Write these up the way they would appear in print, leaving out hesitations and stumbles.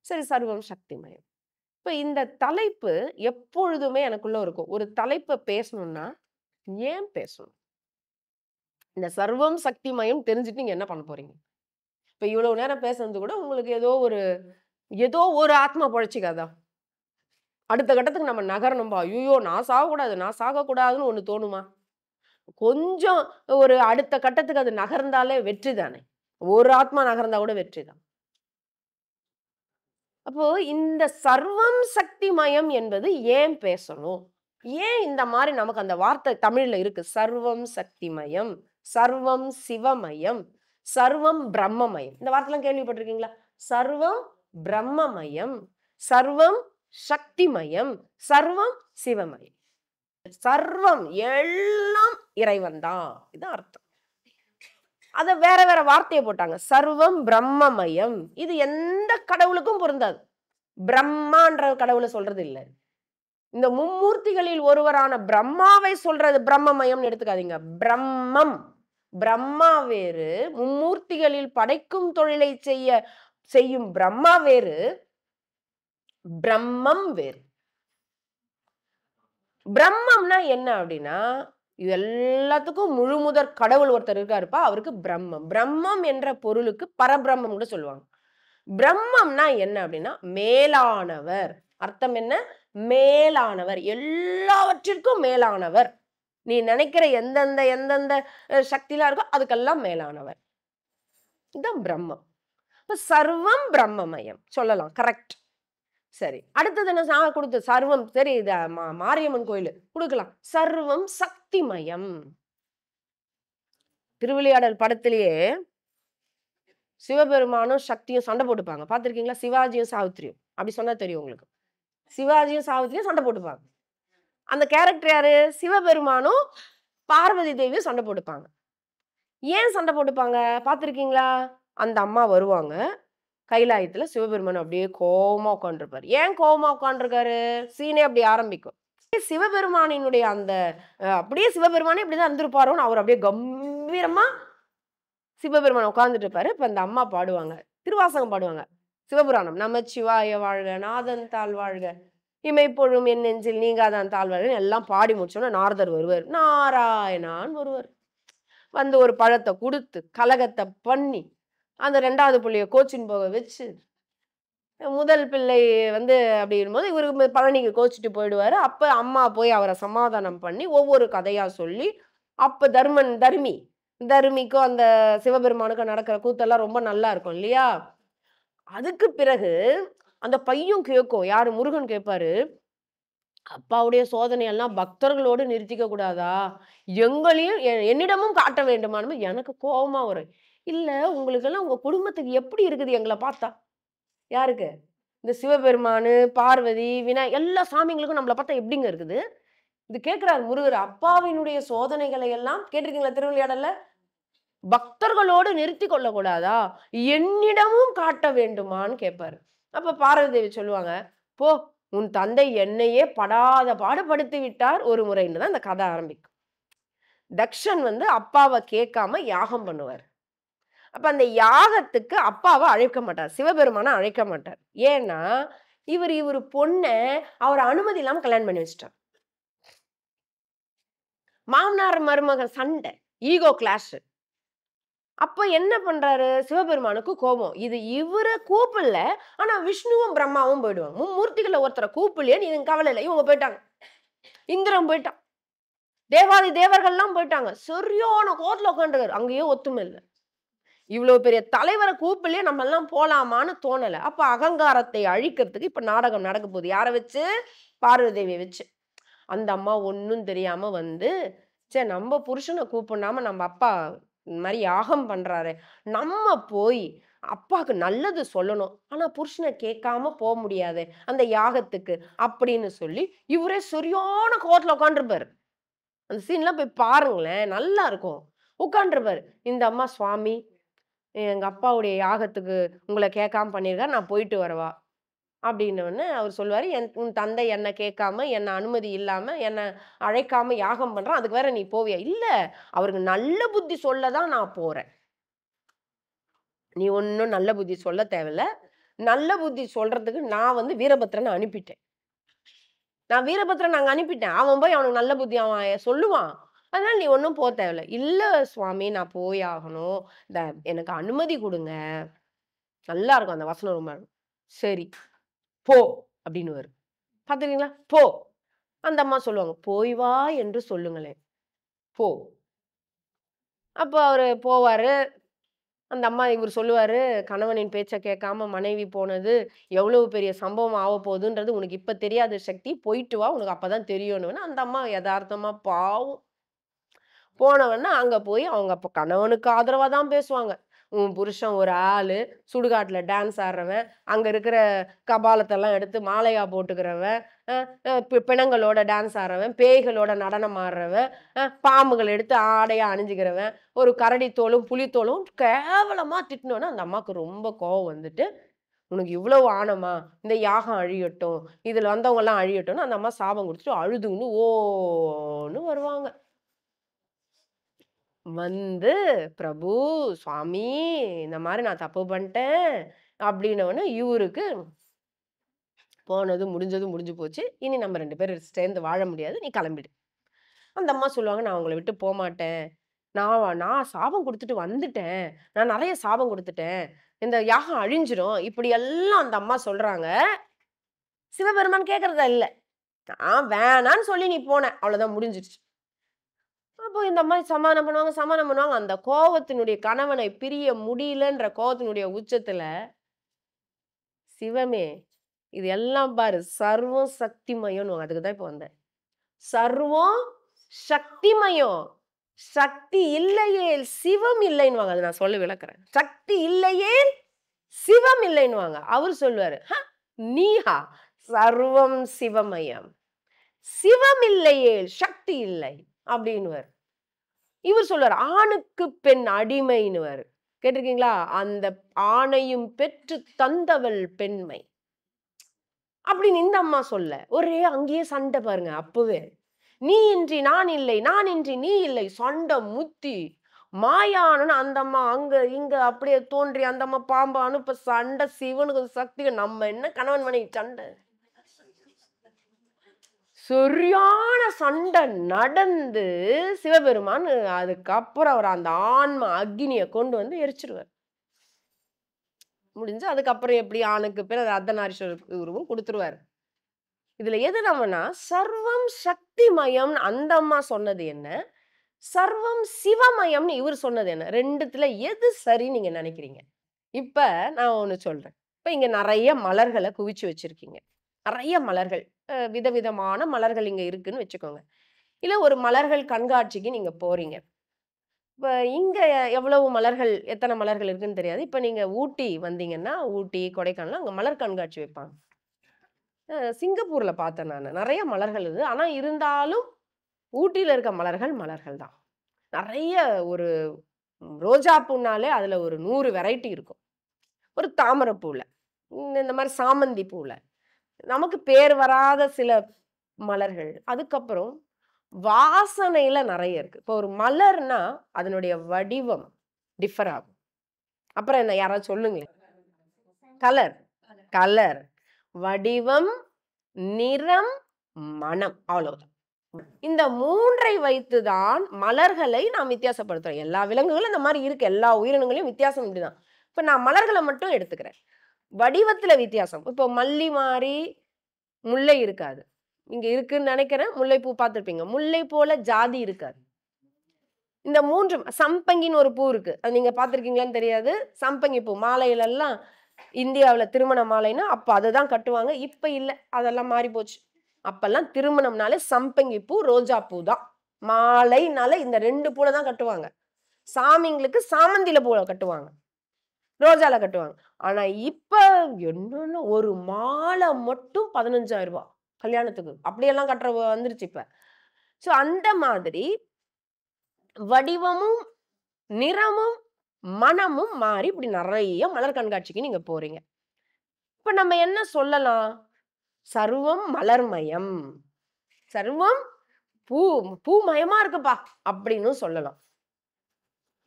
சரி, சர்வம் சக்திமயம். இப்ப இந்த தலைப்பு எப்பொழுதுமே எனக்குள்ள இருக்கும். ஒரு தலைப்ப பேசணும்னா, ஏன் பேசணும்? இந்த சர்வம் சக்திமயம் தெரிஞ்சுட்டு நீங்க என்ன பண்ண போறீங்க? இப்ப இவ்வளவு நேரம் பேசுனது கூட உங்களுக்கு ஏதோ ஒரு ஆத்மா பொழச்சுக்காதா? அடுத்த கட்டத்துக்கு நம்ம நகரணும்பா. ஐய்யயோ! நான் சாகக்கூடாது, நான் சாகக்கூடாதுன்னு ஒண்ணு தோணுமா? கொஞ்சம் ஒரு அடுத்த கட்டத்துக்கு அது நகர்ந்தாலே வெற்றி தானே! ஒரு ஆத்மா நகர்ந்தா கூட வெற்றி தான். அப்போ இந்த சர்வம் சக்திமயம் என்பது ஏன் பேசணும்? ஏன் இந்த மாரி நமக்கு அந்த வார்த்தை தமிழ்ல இருக்கு. சர்வம் சக்திமயம், சர்வம் சிவமயம், சர்வம் பிரம்மமயம். இந்த வார்த்தைலாம் கேள்விப்பட்டிருக்கீங்களா? சர்வம் பிரம்மமயம், சர்வம் சக்திமயம், சர்வம் சிவமயம். சர்வம் எல்லாம் இறைவன் தான். இதான் அர்த்தம். அத வேற வேற வார்த்தைய போட்டாங்க. சர்வம் பிரம்மமயம். இது எந்த கடவுளுக்கும் பொருந்தாது. பிரம்மான்ற கடவுள சொல்றது இல்ல. இந்த மும்மூர்த்திகளில் ஒருவரான பிரம்மாவை சொல்றது பிரம்மமயம்னு எடுத்துக்காதீங்க. பிரம்மம். பிரம்மா வேறு, மும்மூர்த்திகளில் படைக்கும் தொழிலை செய்யும் பிரம்மா வேறு, பிரம்மம் வேறு. பிரம்மம்னா என்ன அப்டின்னா, இது எல்லாத்துக்கும் முழுமுதற் கடவுள் ஒருத்தர் இருக்காருப்பா, அவருக்கு பிரம்மம். பிரம்மம் என்ற பொருளுக்கு பரபிரம்மம் கூட சொல்லுவாங்க. பிரம்மம்னா என்ன அப்டின்னா, மேலானவர். அர்த்தம் என்ன? மேலானவர். எல்லாவற்றிற்கும் மேலானவர். நீ நினைக்கிற எந்தெந்த சக்திலாம் இருக்கோ, அதுக்கெல்லாம் மேலானவர். இதான் பிரம்மம். இப்ப சர்வம் பிரம்மமயம் சொல்லலாம். கரெக்ட். சரி. அடுத்தது என்ன குடுத்து சர்வம் சரி இது மாரியம்மன் கோயிலு குடுக்கலாம். சர்வம் சக்திமயம். திருவிளையாடல் படத்திலேயே சிவபெருமானும், சக்தியும் சண்டை போட்டுப்பாங்க. பார்த்திருக்கீங்களா? சிவாஜியும், சாவித்திரியும். அப்படி சொன்னா தெரியும் உங்களுக்கு. சிவாஜியும், சாவித்திரியும் சண்டை போட்டுப்பாங்க. அந்த கேரக்டர் யாரு? சிவபெருமானும், பார்வதி தேவியும் சண்டை போட்டுப்பாங்க. ஏன் சண்டை போட்டுப்பாங்க? பார்த்திருக்கீங்களா? அந்த அம்மா வருவாங்க. கைலாயத்துல சிவபெருமான் அப்படியே கோவமா உட்கார்ந்திருப்பாரு. ஏன் கோவமா உட்கார்ந்திருக்காரு? சீனே அப்படி ஆரம்பிக்கும். சிவபெருமானினுடைய அந்த அப்படியே சிவபெருமானே இப்படிதான் இருந்திருப்பாரோன்னு அவர் அப்படியே கம்பீரமா சிவபெருமான் உட்கார்ந்துட்டு இருப்பாரு. இப்ப அந்த அம்மா பாடுவாங்க. திருவாசகம் பாடுவாங்க. சிவபுராணம். நமச்சிவாய வாழ்க, நாதன் தாள் வாழ்க, இமைப்பொழுதும் என் நெஞ்சில் நீங்காதான் தாழ் வாழ்கன்னு எல்லாம் பாடி முடிச்சோனே நாரதர் வருவாரு. நாராயணான்னு வருவாரு. வந்து ஒரு பழத்த குடுத்து, கலகத்த பண்ணி, அந்த 2வது புள்ளைய கோச்சின்னு போக வச்சு, முதல் பிள்ளை வந்து அப்படிங்கும்போது இவரு பழனிக்கு கோச்சிட்டு போயிடுவாரு. அப்ப அம்மா போய் அவர சமாதானம் பண்ணி, ஒவ்வொரு கதையா சொல்லி, அப்ப தருமிக்கும் அந்த சிவபெருமானுக்கும் நடக்கிற கூத்தெல்லாம் ரொம்ப நல்லா இருக்கும் இல்லையா? அதுக்கு பிறகு அந்த பையும் கேட்கும். யாரு? முருகன் கேட்பாரு. அப்பாவுடைய சோதனையெல்லாம் பக்தர்களோடு நிறுத்திக்க கூடாதா? எங்களையும் என்னிடமும் காட்ட வேண்டுமான்னு எனக்கு கோவமா வரும். இல்ல உங்களுக்கெல்லாம் உங்க குடும்பத்துக்கு எப்படி இருக்குது எங்கள பார்த்தா? யாருக்கு? இந்த சிவபெருமானு, பார்வதி, எல்லா சாமிங்களுக்கும் நம்மள பார்த்தா எப்படிங்க இருக்குது? இது கேட்கிறாரு முருகர். அப்பாவினுடைய சோதனைகளை எல்லாம் கேட்டிருக்கீங்களா திருவிளையாடல்ல? பக்தர்களோடு நிறுத்திக் கொள்ளக்கூடாதா? என்னிடமும் காட்ட வேண்டுமான்னு கேட்பாரு. அப்ப பார்வதி தேவி சொல்லுவாங்க, "போ உன் தந்தை என்னையே படாத பாடு படுத்தி விட்டார் ஒரு முறைன்னு" தான் இந்த கதை ஆரம்பிக்கும். தக்ஷன் வந்து அப்பாவ கேட்காம யாகம் பண்ணுவாரு. அப்ப அந்த யாகத்துக்கு அப்பாவ அழைக்க மாட்டார். சிவபெருமான அழைக்க மாட்டார். ஏன்னா, இவரு பொண்ண அவர் அனுமதி இல்லாம கல்யாணம் பண்ணி வச்சுட்டார். மாமனார் மருமகன் சண்டை. Ego clash. அப்ப என்ன பண்றாரு? சிவபெருமானுக்கு கோபம். இது இவர கூப்பிடல. ஆனா விஷ்ணுவும், பிரம்மாவும் போயிடுவாங்க. மும்மூர்த்திகள்ல ஒருத்தர கூப்பிடலையே நீங்க கவலை இல்ல. இவங்க போயிட்டாங்க. இந்திரன் போயிட்டான். தேவாதி தேவர்கள்லாம் போயிட்டாங்க. சரியான கோவத்துல உட்கார்ந்துருக்காரு. அங்கேயும் ஒத்துமை இல்ல. இவ்வளவு பெரிய தலைவர கூப்பிடலையே நம்ம எல்லாம் போலாமான்னு தோணல. அப்ப அகங்காரத்தை அழிக்கிறதுக்கு இப்ப நாடகம் நடக்க போகுது. யார வச்சு? பார்வதி தேவிய வச்சு. அந்த அம்மா ஒண்ணும் தெரியாம வந்து, ச்சே நம்ம புருஷன கூப்பிடாம நம்ம அப்பா இந்த மாரி யாகம் பண்றாரே, நம்ம போய் அப்பாக்கு நல்லது சொல்லணும். ஆனா புருஷன கேட்காம போ முடியாதே, அந்த யாகத்துக்கு அப்படின்னு சொல்லி, இவரே சரியான கோவத்துல உட்கார்ந்திருப்பாரு. அந்த சீன்லாம் போய் பாருங்களேன். நல்லா இருக்கும். உட்கார்ந்திருப்பாரு. இந்த அம்மா சுவாமி எங்க அப்பாவுடைய யாகத்துக்கு உங்கள கேட்காம பண்ணியிருக்காரு. நான் போயிட்டு வரவா? அப்படின்னவுடனே அவர் சொல்லுவாரு, உன் தந்தை என்ன கேட்காம, என்ன அனுமதி இல்லாம, என்ன அழைக்காம யாகம் பண்றான். அதுக்கு வேற நீ போவியா? இல்ல. அவருக்கு நல்ல புத்தி சொல்ல தான் நான் போறேன். நீ ஒண்ணும் நல்ல புத்தி சொல்ல தேவையில்ல. நல்ல புத்தி சொல்றதுக்கு நான் வந்து வீரபத்ரனை அனுப்பிட்டேன். நான் வீரபத்ரன் அங்க அனுப்பிட்டேன். அவன் போய் அவனுக்கு நல்ல புத்தி அவன் சொல்லுவான். அதனால நீ ஒண்ணும் போ தேவையில்ல. இல்ல சுவாமி நான் போய் ஆகணும். எனக்கு அனுமதி குடுங்க. நல்லா இருக்கும் அந்த வசனம் ரொம்ப. சரி போ அப்படின்னுவாரு. பார்த்துருக்கீங்களா? போ. அந்த அம்மா சொல்லுவாங்க. போய் வா என்று சொல்லுங்களேன். போ. அப்ப அவரு போவாரு. அந்த அம்மா இவரு சொல்லுவாரு, கணவனின் பேச்ச கேட்காம மனைவி போனது எவ்வளவு பெரிய சம்பவம் ஆவப்போதுன்றது உனக்கு இப்ப தெரியாது சக்தி. போயிட்டு வா. உனக்கு அப்பதான் தெரியும்னோன, அந்த அம்மா எதார்த்தமா பாவம். போனவொன்னே அங்க போய் அவங்க அப்ப கணவனுக்கு ஆதரவா தான் பேசுவாங்க. உன் புருஷன் ஒரு ஆளு, சுடுகாட்டுல டான்ஸ் ஆடுறவன், அங்க இருக்கிற கபாலத்தெல்லாம் எடுத்து மாலையா போட்டுக்கிறவன், அ அ பிணங்களோட டான்ஸ் ஆடுறவன், பேய்களோட நடனம் ஆடுறவன், பாம்புகள் எடுத்து ஆடையா அணிஞ்சுக்கிறவன், ஒரு கரடி தோலும், புலி தோலும் கேவலமா திட்டுனோனே அந்த அம்மாவுக்கு ரொம்ப கோவம் வந்துட்டு, "உனக்கு இவ்வளவு ஆணமா? இந்த யாகம் அழியட்டும். இதுல வந்தவங்கலாம் அழியட்டும்னு" அந்த அம்மா சாபம் குடுத்துட்டு அழுதுன்னு ஓன்னு வருவாங்க. வந்து, "பிரபு, சுவாமி இந்த மாரி நான் தப்பு பண்ணிட்டேன்." அப்படின்னவுனே இவருக்கு போனது முடிஞ்சது முடிஞ்சு போச்சு. இனி நம்ம 2 பேரும் சேர்ந்து வாழ முடியாது. நீ கிளம்பிடு. அந்த அம்மா சொல்லுவாங்க, "நான் உங்கள விட்டு போமாட்டேன். நான் சாபம் குடுத்துட்டு வந்துட்டேன். நான் நெறைய சாபம் குடுத்துட்டேன். இந்த யாகம் அழிஞ்சிரும்." இப்படி எல்லாம் அந்த அம்மா சொல்றாங்க. சிவபெருமான் கேட்கறதா இல்ல. நான் வேணான்னு சொல்லி நீ போன. அவ்வளோதான் முடிஞ்சிருச்சு. அப்போ இந்த அம்மாரி சமாதானம் பண்ணுவாங்க, சமாதானம் பண்ணுவாங்க. அந்த கோவத்தினுடைய கணவனை பிரிய முடியலன்ற கோவத்தினுடைய உச்சத்துல, சிவமே இது எல்லாம் பாரு சர்வம் சக்திமயம்ன்னுவாங்க. அதுக்கு தான் இப்ப வந்தேன். சர்வம் சக்திமயம். சக்தி இல்லையேல் சிவம் இல்லைன்னுவாங்க. அத நான் சொல்லி விளக்குறேன். சக்தி இல்லையேல் சிவம் இல்லைன்னுவாங்க. அவரு சொல்லுவாரு, நீஹா சர்வம் சிவமயம். சிவம் இல்லையேல் சக்தி இல்லை." அப்படின்னுவாரு. இவர் சொல்றாரு, ஆணுக்கு பெண் அடிமைன்னுவாரு. கேட்டிருக்கீங்களா? அந்த ஆணையும் பெற்று தந்தவள் பெண்மை. அப்படின்னு இந்த அம்மா சொல்ல. ஒரே அங்கேயே சண்டை பாருங்க அப்பவே. நீ இன்றி நான் இல்லை, நான் இன்றி நீ இல்லை. சண்டை முத்தி. மாயான்னு அந்த அம்மா அங்க, இங்க அப்படியே தோன்றி அந்த அம்மா பாம்ப அனுப்ப சண்டை சிவனுக்கு சக்திக்கு நம்ம என்ன கணவன் மனைவி சண்டை. சரியான சண்டை நடந்து சிவபெருமான் அதுக்கப்புறம் அவர் அந்த ஆன்ம அக்னிய கொண்டு வந்து எரிச்சிருவார். முடிஞ்சு அதுக்கப்புறம் எப்படி ஆணுக்கு பேர் அது அர்த்தநாரீஸ்வரர் உருவம் குடுத்துருவாரு. இதுல எது நம்மனா சர்வம் சக்திமயம் அந்த அம்மா சொன்னது என்ன? சர்வம் சிவமயம்னு இவர் சொன்னது என்ன? 2த்துல எது சரின்னு நீங்க நினைக்கிறீங்க? இப்ப நான் ஒண்ணு சொல்றேன். இப்ப இங்க நெறைய மலர்கள குவிச்சு வச்சிருக்கீங்க. நெறைய மலர்கள். விதவிதமான மலர்கள் இங்க இருக்குன்னு வச்சுக்கோங்க. இல்ல ஒரு மலர்கள் கண்காட்சிக்கு நீங்க போறீங்க. இப்ப இங்க எவ்வளவு மலர்கள், எத்தன மலர்கள் இருக்குன்னு தெரியாது. இப்ப நீங்க ஊட்டி வந்தீங்கன்னா, ஊட்டி, கொடைக்கானல் அங்க மலர் கண்காட்சி வைப்பாங்க. சிங்கப்பூர்ல பார்த்தேன் நானு. நெறைய மலர்கள் இது. ஆனா இருந்தாலும் ஊட்டியில இருக்க மலர்கள், மலர்கள் தான். நெறைய ஒரு ரோஜா பூனாலே அதுல ஒரு 100 வெரைட்டி இருக்கும். ஒரு தாமரை பூல, இந்த மாரி சாமந்தி பூல, நமக்கு பேர் வராத சில மலர்கள். அதுக்கப்புறம் வாசனையில நெறைய இருக்கு. இப்போ ஒரு மலர்னா, அதனுடைய வடிவம் டிஃபர் ஆகும். அப்புறம் என்ன யாராவது சொல்லுங்களேன்? கலர், கலர், வடிவம், நிறம், மனம் அவ்வளவுதான். இந்த 3ஐ வைத்து தான் மலர்களை நாம் வித்தியாசப்படுத்துறோம். எல்லா விலங்குகளும் இந்த மாரி இருக்கு. எல்லா உயிரினங்களையும் வித்தியாசம் இப்படிதான். இப்ப நான் மலர்கள மட்டும் எடுத்துக்கிறேன். வடிவத்துல வித்தியாசம். இப்போ மல்லி மாரி முல்லை இருக்காது. இங்க இருக்குன்னு நெனைக்கிறேன். முல்லைப்பூ பார்த்திருப்பீங்க. முல்லை போல ஜாதி இருக்காது. இந்த 3ம் சம்பங்கின்னு ஒரு பூ இருக்கு. அது நீங்க பார்த்திருக்கீங்களான்னு தெரியாது. சம்பங்கி பூ மாலையிலலாம் இந்தியாவுல திருமண மாலைன்னா, அப்ப அததான் கட்டுவாங்க. இப்ப இல்ல. அதெல்லாம் மாறி போச்சு. அப்பல்லாம் திருமணம்னாலே சம்பங்கி பூ, ரோஜா பூ தான். மாலைனாலே இந்த 2 பூல தான் கட்டுவாங்க. சாமிங்களுக்கு சாமந்தில பூல கட்டுவாங்க. ரோஜால கட்டுவாங்க. ஆனா இப்ப என்னன்னா ஒரு மாலை மட்டும் ரூ. 15,000 கல்யாணத்துக்கு. அப்படியெல்லாம் கட்டுற வந்துருச்சு இப்ப. சோ அந்த மாதிரி வடிவமும், நிறமும், மணமும் மாறி இப்படி நெறைய மலர் கண்காட்சிக்கு நீங்க போறீங்க. இப்ப நம்ம என்ன சொல்லலாம்? சர்வம் மலர்மயம். சர்வம் பூ பூமயமா இருக்குப்பா அப்படின்னு சொல்லலாம்.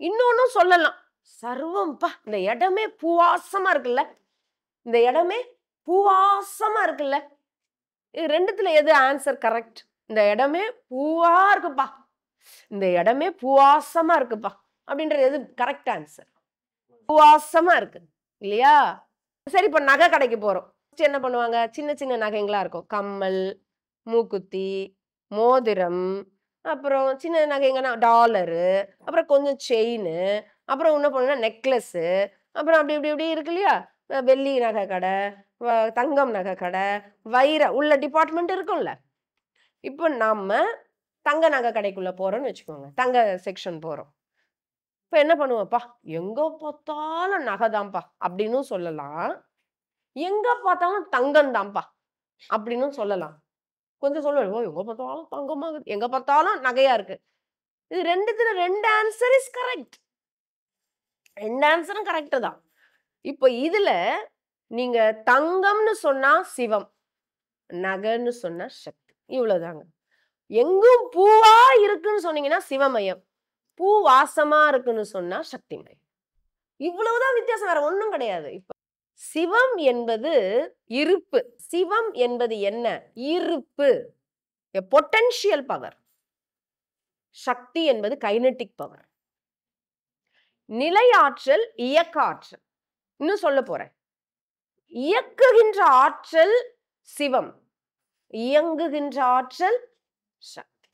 இன்னொன்னும் சொல்லலாம். சர்வம் இந்த இடமே பூவாசமா இருக்குல்ல. இந்த இடமே பூவாசமா இருக்குல்ல. இது ரெண்டுத்துல எது ஆன்சர் கரெக்ட்? இந்த இடமே பூவா இருக்குப்பா, இந்த இடமே பூவாசமா இருக்குப்பா அப்படின்றது எது கரெக்ட் ஆன்சர்? பூவாசமா இருக்கு இல்லையா? சரி, இப்ப நகை கடைக்கு போறோம். என்ன பண்ணுவாங்க? சின்ன சின்ன நகைங்களா இருக்கும். கம்மல், மூக்குத்தி, மோதிரம், அப்புறம் சின்ன நகைங்கன்னா டாலரு, அப்புறம் கொஞ்சம் செயினு, அப்புறம் என்ன பண்ணுவோம்னா நெக்லஸ், அப்புறம் அப்படி இப்படி இப்படி இருக்கு இல்லையா? வெள்ளி நகை கடை, தங்கம் நகை கடை, உள்ள டிபார்ட்மெண்ட் இருக்கும்ல. இப்போ நம்ம தங்க நகை கடைக்குள்ள போறோம்னு வச்சுக்கோங்க. தங்க செக்ஷன் போறோம். இப்ப என்ன பண்ணுவோம்ப்பா, எங்க பார்த்தாலும் நகை தான்ப்பா அப்படின்னும் சொல்லலாம். எங்க பார்த்தாலும் தங்கம் தான்ப்பா அப்படின்னும் சொல்லலாம். கொஞ்சம் சொல்லுவேன், "ஓ! எங்க பார்த்தாலும் தங்கமா இருக்கு, எங்க பார்த்தாலும் நகையா இருக்கு." இது 2த்துல 2 ஆன்சர் இஸ் கரெக்ட். 2 ஆன்சரும் கரெக்ட் தான். இப்போ இதுல நீங்க தங்கம்னு சொன்னா சிவம், நகைன்னு சொன்னா சக்தி. இவ்வளவுதாங்க. எங்கும் பூவா இருக்குன்னு சொன்னீங்கன்னா சிவமயம், பூ வாசமா இருக்குன்னு சொன்னா சக்திமயம். இவ்வளவுதான் வித்தியாசம், வேற ஒண்ணும் கிடையாது. இப்ப சிவம் என்பது இருப்பு. சிவம் என்பது என்ன? இருப்பு. Potential power. சக்தி என்பது கைனெட்டிக் பவர். நிலையாற்றல், இயக்க ஆற்றல். இன்னும் சொல்ல போறேன். இயக்குகின்ற ஆற்றல் சிவம், இயங்குகின்ற ஆற்றல் சக்தி.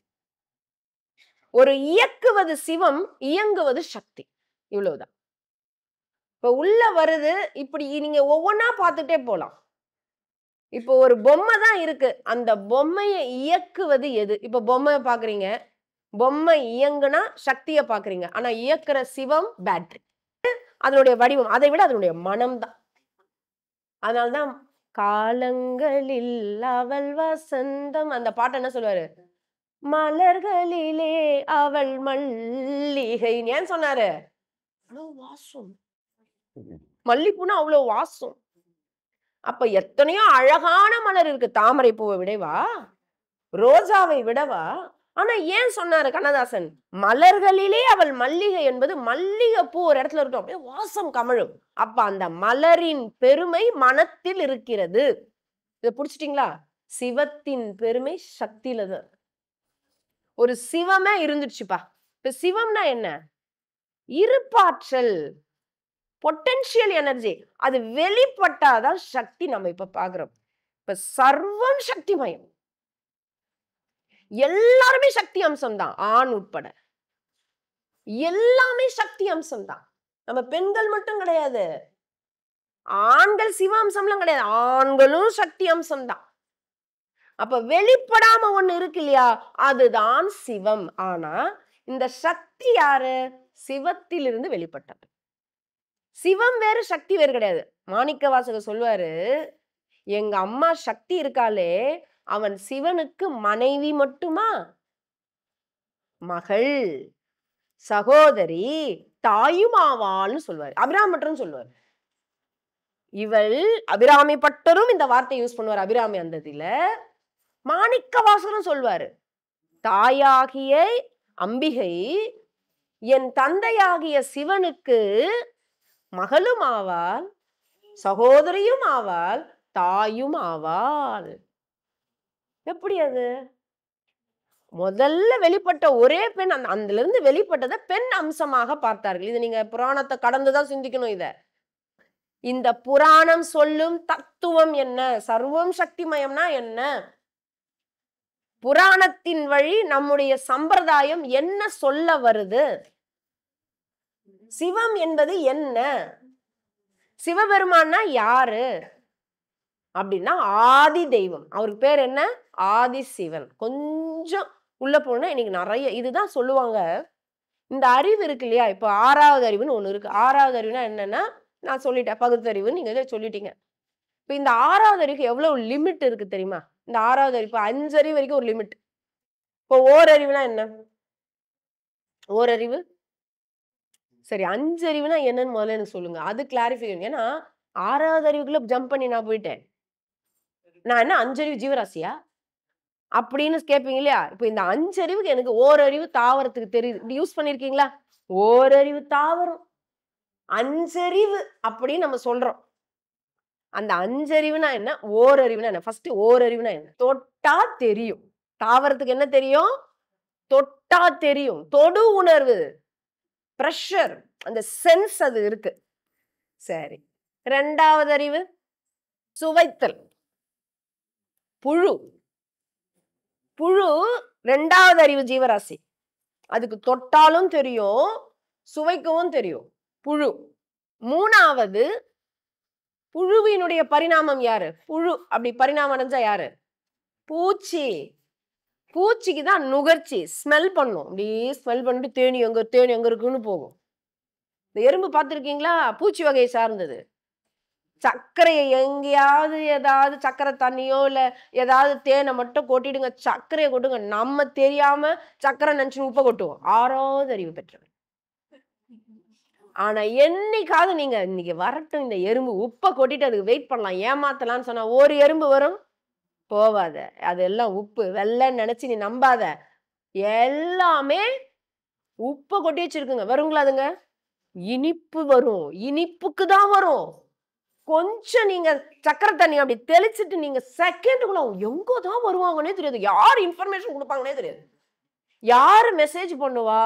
ஒரு இயக்குவது சிவம், இயங்குவது சக்தி. இவ்வளவுதான். இப்ப உள்ள வருது, இப்படி நீங்க ஒவ்வொன்னா பார்த்துட்டே போலாம். இப்போ ஒரு பொம்மை தான் இருக்கு. அந்த பொம்மையை இயக்குவது எது? இப்ப பொம்மை பாக்குறீங்க, பொம்மை இயங்குனா சக்திய பாக்குறீங்க. ஆனா இயக்குற சிவம் பேட்டரி. அதனுடைய வடிவம், அதை விட அதனுடைய மனம் தான். அதனால்தான் காலங்களில் அவள் வசந்தம், அந்த பாட்டு என்ன சொல்லுவாரு? மலர்களிலே அவள் மல்லிகை. ஏன் சொன்னாரு? அவ்வளவு வாசம். மல்லிப்பூனா அவ்வளவு வாசம். அப்ப எத்தனையோ அழகான மலர் இருக்கு. தாமரை பூவை விடவா, ரோஜாவை விடவா? ஆனா ஏன் சொன்னாரு கண்ணதாசன்? மலர்களிலே அவள் மல்லிகை என்பது, மல்லிகை பூ ஒரு இடத்துல இருக்கும், அப்படியே வாசம் கமழும். அப்ப அந்த மலரின் பெருமை மனத்தில் இருக்கிறது. இத புடிச்சிட்டீங்களா? சிவத்தின் பெருமை சக்தியில தான். ஒரு சிவமே இருந்துச்சுப்பா. இப்ப சிவம்னா என்ன? இருப்பாற்றல், பொட்டன்ஷியல் எனர்ஜி. அது வெளிப்பட்டாதான் சக்தி. நம்ம இப்ப பாக்குறோம். இப்ப சர்வம் சக்திமயம். எல்லாருமே சக்தி அம்சம் தான், ஆண் உட்பட. எல்லாமே சக்தி அம்சம் தான். நம்ம பெண்கள் மட்டும் கிடையாது, ஆண்கள் சிவ அம்சம்லாம் கிடையாது, ஆண்களும் சக்தி அம்சம் தான். அப்ப வெளிப்படாம ஒண்ணு இருக்கு இல்லையா, அதுதான் சிவம். ஆனா இந்த சக்தி யாரு? சிவத்திலிருந்து வெளிப்பட்டது. சிவம் வேறு, சக்தி வேறு கிடையாது. மாணிக்கவாசகர் சொல்லுவாரு, எங்க அம்மா சக்தி இருக்காளே, அவன் சிவனுக்கு மனைவி மட்டுமா? மகள், சகோதரி, தாயும் ஆவாள்னு சொல்லுவாரு. அபிராமி பட்டரும் சொல்லுவாரு. இவள் அபிராமி பட்டரும் இந்த வார்த்தை யூஸ் பண்ணுவார். அபிராமி அந்ததில மாணிக்கவாசகரும் சொல்வாரு, தாயாகிய அம்பிகை என் தந்தையாகிய சிவனுக்கு மகளும் ஆவாள், சகோதரியும் ஆவாள், தாயும் ஆவாள். எப்படி அது? முதல்ல வெளிப்பட்ட ஒரே பெண், அதுல இருந்து வெளிப்பட்டதை பெண் அம்சமாக பார்த்தார்கள். இது நீங்க புராணத்தை கடந்துதான் சிந்திக்கணும். இந்த புராணம் சொல்லும் தத்துவம் என்ன? சர்வம் சக்திமயம்னா என்ன? புராணத்தின் வழி நம்முடைய சம்பிரதாயம் என்ன சொல்ல வருது? சிவம் என்பது என்ன? சிவபெருமான்னா யாரு அப்படின்னா ஆதி தெய்வம். அவருக்கு பேர் என்ன? ஆதி சிவன். கொஞ்சம் உள்ள போனா இன்னைக்கு நிறைய இதுதான் சொல்லுவாங்க. இந்த அறிவு இருக்கு இல்லையா, இப்ப 6வது அறிவுன்னு ஒண்ணு இருக்கு. 6வது அறிவுனா என்னன்னா, நான் சொல்லிட்டேன், பகுத்தறிவுன்னு நீங்க சொல்லிட்டீங்க. இப்ப இந்த 6வது அறிவுக்கு எவ்வளவு லிமிட் இருக்கு தெரியுமா? இந்த 6வது அறிவு, இப்ப 5 அறிவு வரைக்கும் ஒரு லிமிட். இப்போ ஓரறிவுனா என்ன? ஓரறிவு சரி, 5 அறிவுனா என்னன்னு முதல்ல எனக்கு சொல்லுங்க. அது கிளாரிஃபிகேஷன். ஏன்னா 6வது அறிவுக்குள்ள ஜம்ப் பண்ணி நான் போயிட்டேன். நான் என்ன 5 அறிவு ஜீவராசியா அப்படின்னு கேட்பீங்க இல்லையா? இப்ப இந்த 5 அறிவுக்கு எனக்கு ஓரறிவு தாவரத்துக்கு தெரியுது. இப்படி யூஸ் பண்ணிருக்கீங்களா? ஓரறிவு தாவரம், 5 அறிவு அப்படின்னு நம்ம சொல்றோம். அந்த அஞ்சறிவுனா என்ன, ஓரறிவுனா என்ன? ஃபர்ஸ்ட் ஓரறிவுனா என்ன? தொட்டா தெரியும். தாவரத்துக்கு என்ன தெரியும்? தொட்டா தெரியும். தொடு உணர்வு, பிரஷர், அந்த சென்ஸ் அது இருக்கு. சரி. 2வது அறிவு சுவைத்தல். புழு. புழு 2வது அறிவு ஜீவராசி. அதுக்கு தொட்டாலும் தெரியும், சுவைக்கவும் தெரியும். புழு. 3வது புழுவினுடைய பரிணாமம் யாரு? புழு அப்படி பரிணாமம் அடைஞ்சா யாரு? பூச்சி. பூச்சிக்கு தான் நுகர்ச்சி. ஸ்மெல் பண்ணும். அப்படியே ஸ்மெல் பண்ணிட்டு தேனி எங்க இருக்குன்னு போகும். இந்த எறும்பு பார்த்திருக்கீங்களா? பூச்சி வகையை சார்ந்தது. சர்க்கரையை எங்கேயாவது ஏதாவது சர்க்கரை தண்ணியோ இல்ல ஏதாவது தேனை மட்டும் கொட்டிடுங்க. சர்க்கரையை கொட்டுங்க. நம்ம தெரியாம சர்க்கரை நினைச்சு உப்பை கொட்டுவோம். 6வது அறிவு பெற்றவர். ஆனா என்னைக்காவது நீங்க இன்னைக்கு வரட்டும் இந்த எறும்பு உப்பை கொட்டிட்டு அதுக்கு வெயிட் பண்ணலாம் ஏமாத்தலாம்னு சொன்னா ஒரு எறும்பு வரும் போவாத. அதெல்லாம் உப்பு வெள்ளைன்னு நினைச்சு நீ நம்பாத. எல்லாமே உப்பை கொட்டி வச்சிருக்குங்க. வருங்களா அதுங்க? இனிப்பு வரும். இனிப்புக்கு தான் வரும். கொஞ்சம் நீங்க சக்கரை தண்ணி அப்படி தெளிச்சிட்டு நீங்க செகண்டுக்குள்ள எங்க தான் வருவாங்கன்னே தெரியாது. யார் இன்ஃபர்மேஷன் கொடுப்பாங்கன்னே தெரியாது. யாரு மெசேஜ் பண்ணுவா?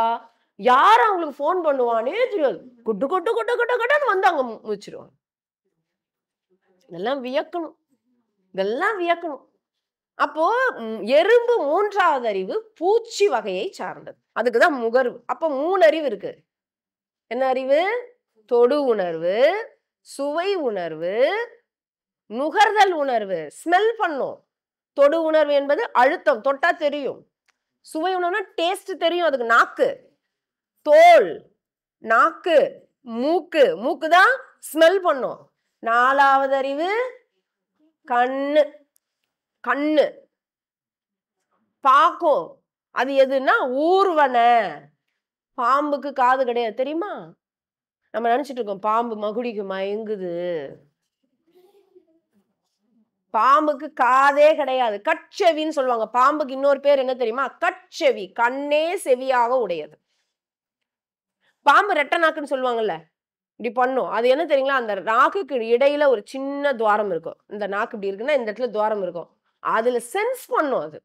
யார் அவங்களுக்கு ஃபோன் பண்ணுவானே தெரியாது. குட்டு குட்டு குட்டு குட்டு குட்டுன்னு வந்து அங்க முடிச்சிருவாங்க. இதெல்லாம் வியக்கணும். இதெல்லாம் வியக்கணும். அப்போ எறும்பு 3வது அறிவு பூச்சி வகையை சார்ந்தது. அதுக்குதான் முகர்வு. அப்போ 3 அறிவு இருக்கு. என்ன அறிவு? தொடு உணர்வு, சுவை உணர்வு, நுகர்தல் உணர்வு. ஸ்மெல் பண்ணும். தொடு உணர்வு என்பது அழுத்தம். தொட்டா தெரியும். சுவை உணர்வுனா டேஸ்ட் தெரியும். அதுக்கு நாக்கு, தோல், நாக்கு, மூக்கு. மூக்கு தான் ஸ்மெல் பண்ணும். 4வது அறிவு கண்ணு. கண்ணு பாக்கும். அது எதுன்னா ஊர்வன. பாம்புக்கு காது கிடையாது தெரியுமா? நம்ம நினைச்சிட்டு இருக்கோம் பாம்பு மகுடிக்கு மயங்குது. பாம்புக்கு காதே கிடையாது. கட்செவின்னு சொல்லுவாங்க. பாம்புக்கு இன்னொரு பேர் என்ன தெரியுமா? கட்செவி. கண்ணே செவியாக உடையது. பாம்பு ரெட்டை நாக்குன்னு சொல்லுவாங்கல்ல. இப்படி பண்ணும். அது என்ன தெரியுங்களா? அந்த நாக்குக்கு இடையில ஒரு சின்ன துவாரம் இருக்கும். இந்த நாக்கு இப்படி இருக்குன்னா இந்த இடத்துல துவாரம் இருக்கும். அதுல சென்ஸ் பண்ணும். அது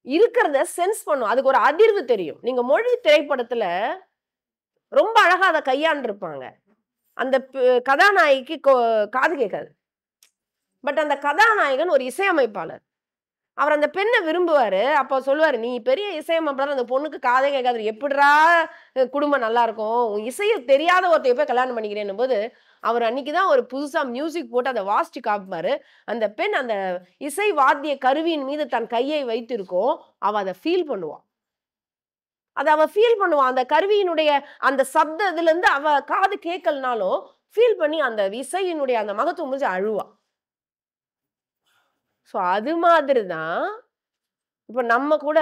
இருக்கிறத சென்ஸ் பண்ணும். அதுக்கு ஒரு அதிர்வு தெரியும். நீங்க மொழி திரைப்படத்துல ரொம்ப அழகா அதை கையாண்டிருப்பாங்க. அந்த கதாநாயகிக்கு காது கேட்காது. பட் அந்த கதாநாயகன் ஒரு இசையமைப்பாளர். அவர் அந்த பெண்ணை விரும்புவாரு. அப்ப சொல்லுவாரு, நீ பெரிய இசையமைப்பாளர், அந்த பொண்ணுக்கு காதே கேட்காது. எப்படிடா குடும்பம் நல்லா இருக்கும்? உன் இசைய தெரியாத ஒருத்தைய போய் கல்யாணம் பண்ணிக்கிறேன்னும் போது, அவர் அன்னைக்குதான் ஒரு புதுசா மியூசிக் போட்டு அதை வாசிச்சு காமிப்பாரு. அந்த பெண் அந்த இசை வாத்திய கருவியின் மீது தன் கையை வைத்திருக்கும். அவ அதை ஃபீல் பண்ணுவா. அத அவ ஃபீல் பண்ணுவா. அந்த கருவியினுடைய அந்த சப்த இதுல இருந்து அவ காது கேட்கலனாலும் ஃபீல் பண்ணி அந்த இசையினுடைய அந்த மகத்துவம் முடிஞ்சு அழுவா. சோ அது மாதிரிதான் இப்ப நம்ம கூட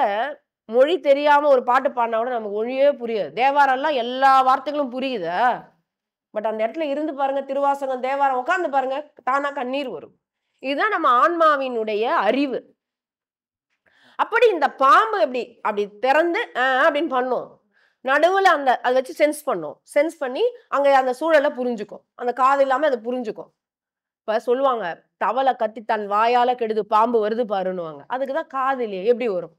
மொழி தெரியாம ஒரு பாட்டு பாடினா கூட நமக்கு மொழியே புரியாது. தேவாரம்லாம் எல்லா வார்த்தைகளும் புரியுதா? பட் அந்த இடத்துல இருந்து பாருங்க, திருவாசகம், தேவாரம் உட்கார்ந்து பாருங்க, தானா கண்ணீர் வரும். இதுதான் நம்ம ஆன்மாவினுடைய அறிவு. அப்படி இந்த பாம்பு அப்படி திறந்து அப்படின்னு பண்ணும். நடுவுல அதை வச்சு சென்ஸ் பண்ணும். சென்ஸ் பண்ணி அங்க அந்த சூழலை புரிஞ்சுக்கும். அந்த காது இல்லாம அதை புரிஞ்சுக்கும். இப்ப சொல்லுவாங்க, தவளை கத்தி தன் வாயால கெடுது, பாம்பு வருது பாருன்னுவாங்க. அதுக்குதான் காது இல்லையே, எப்படி வரும்?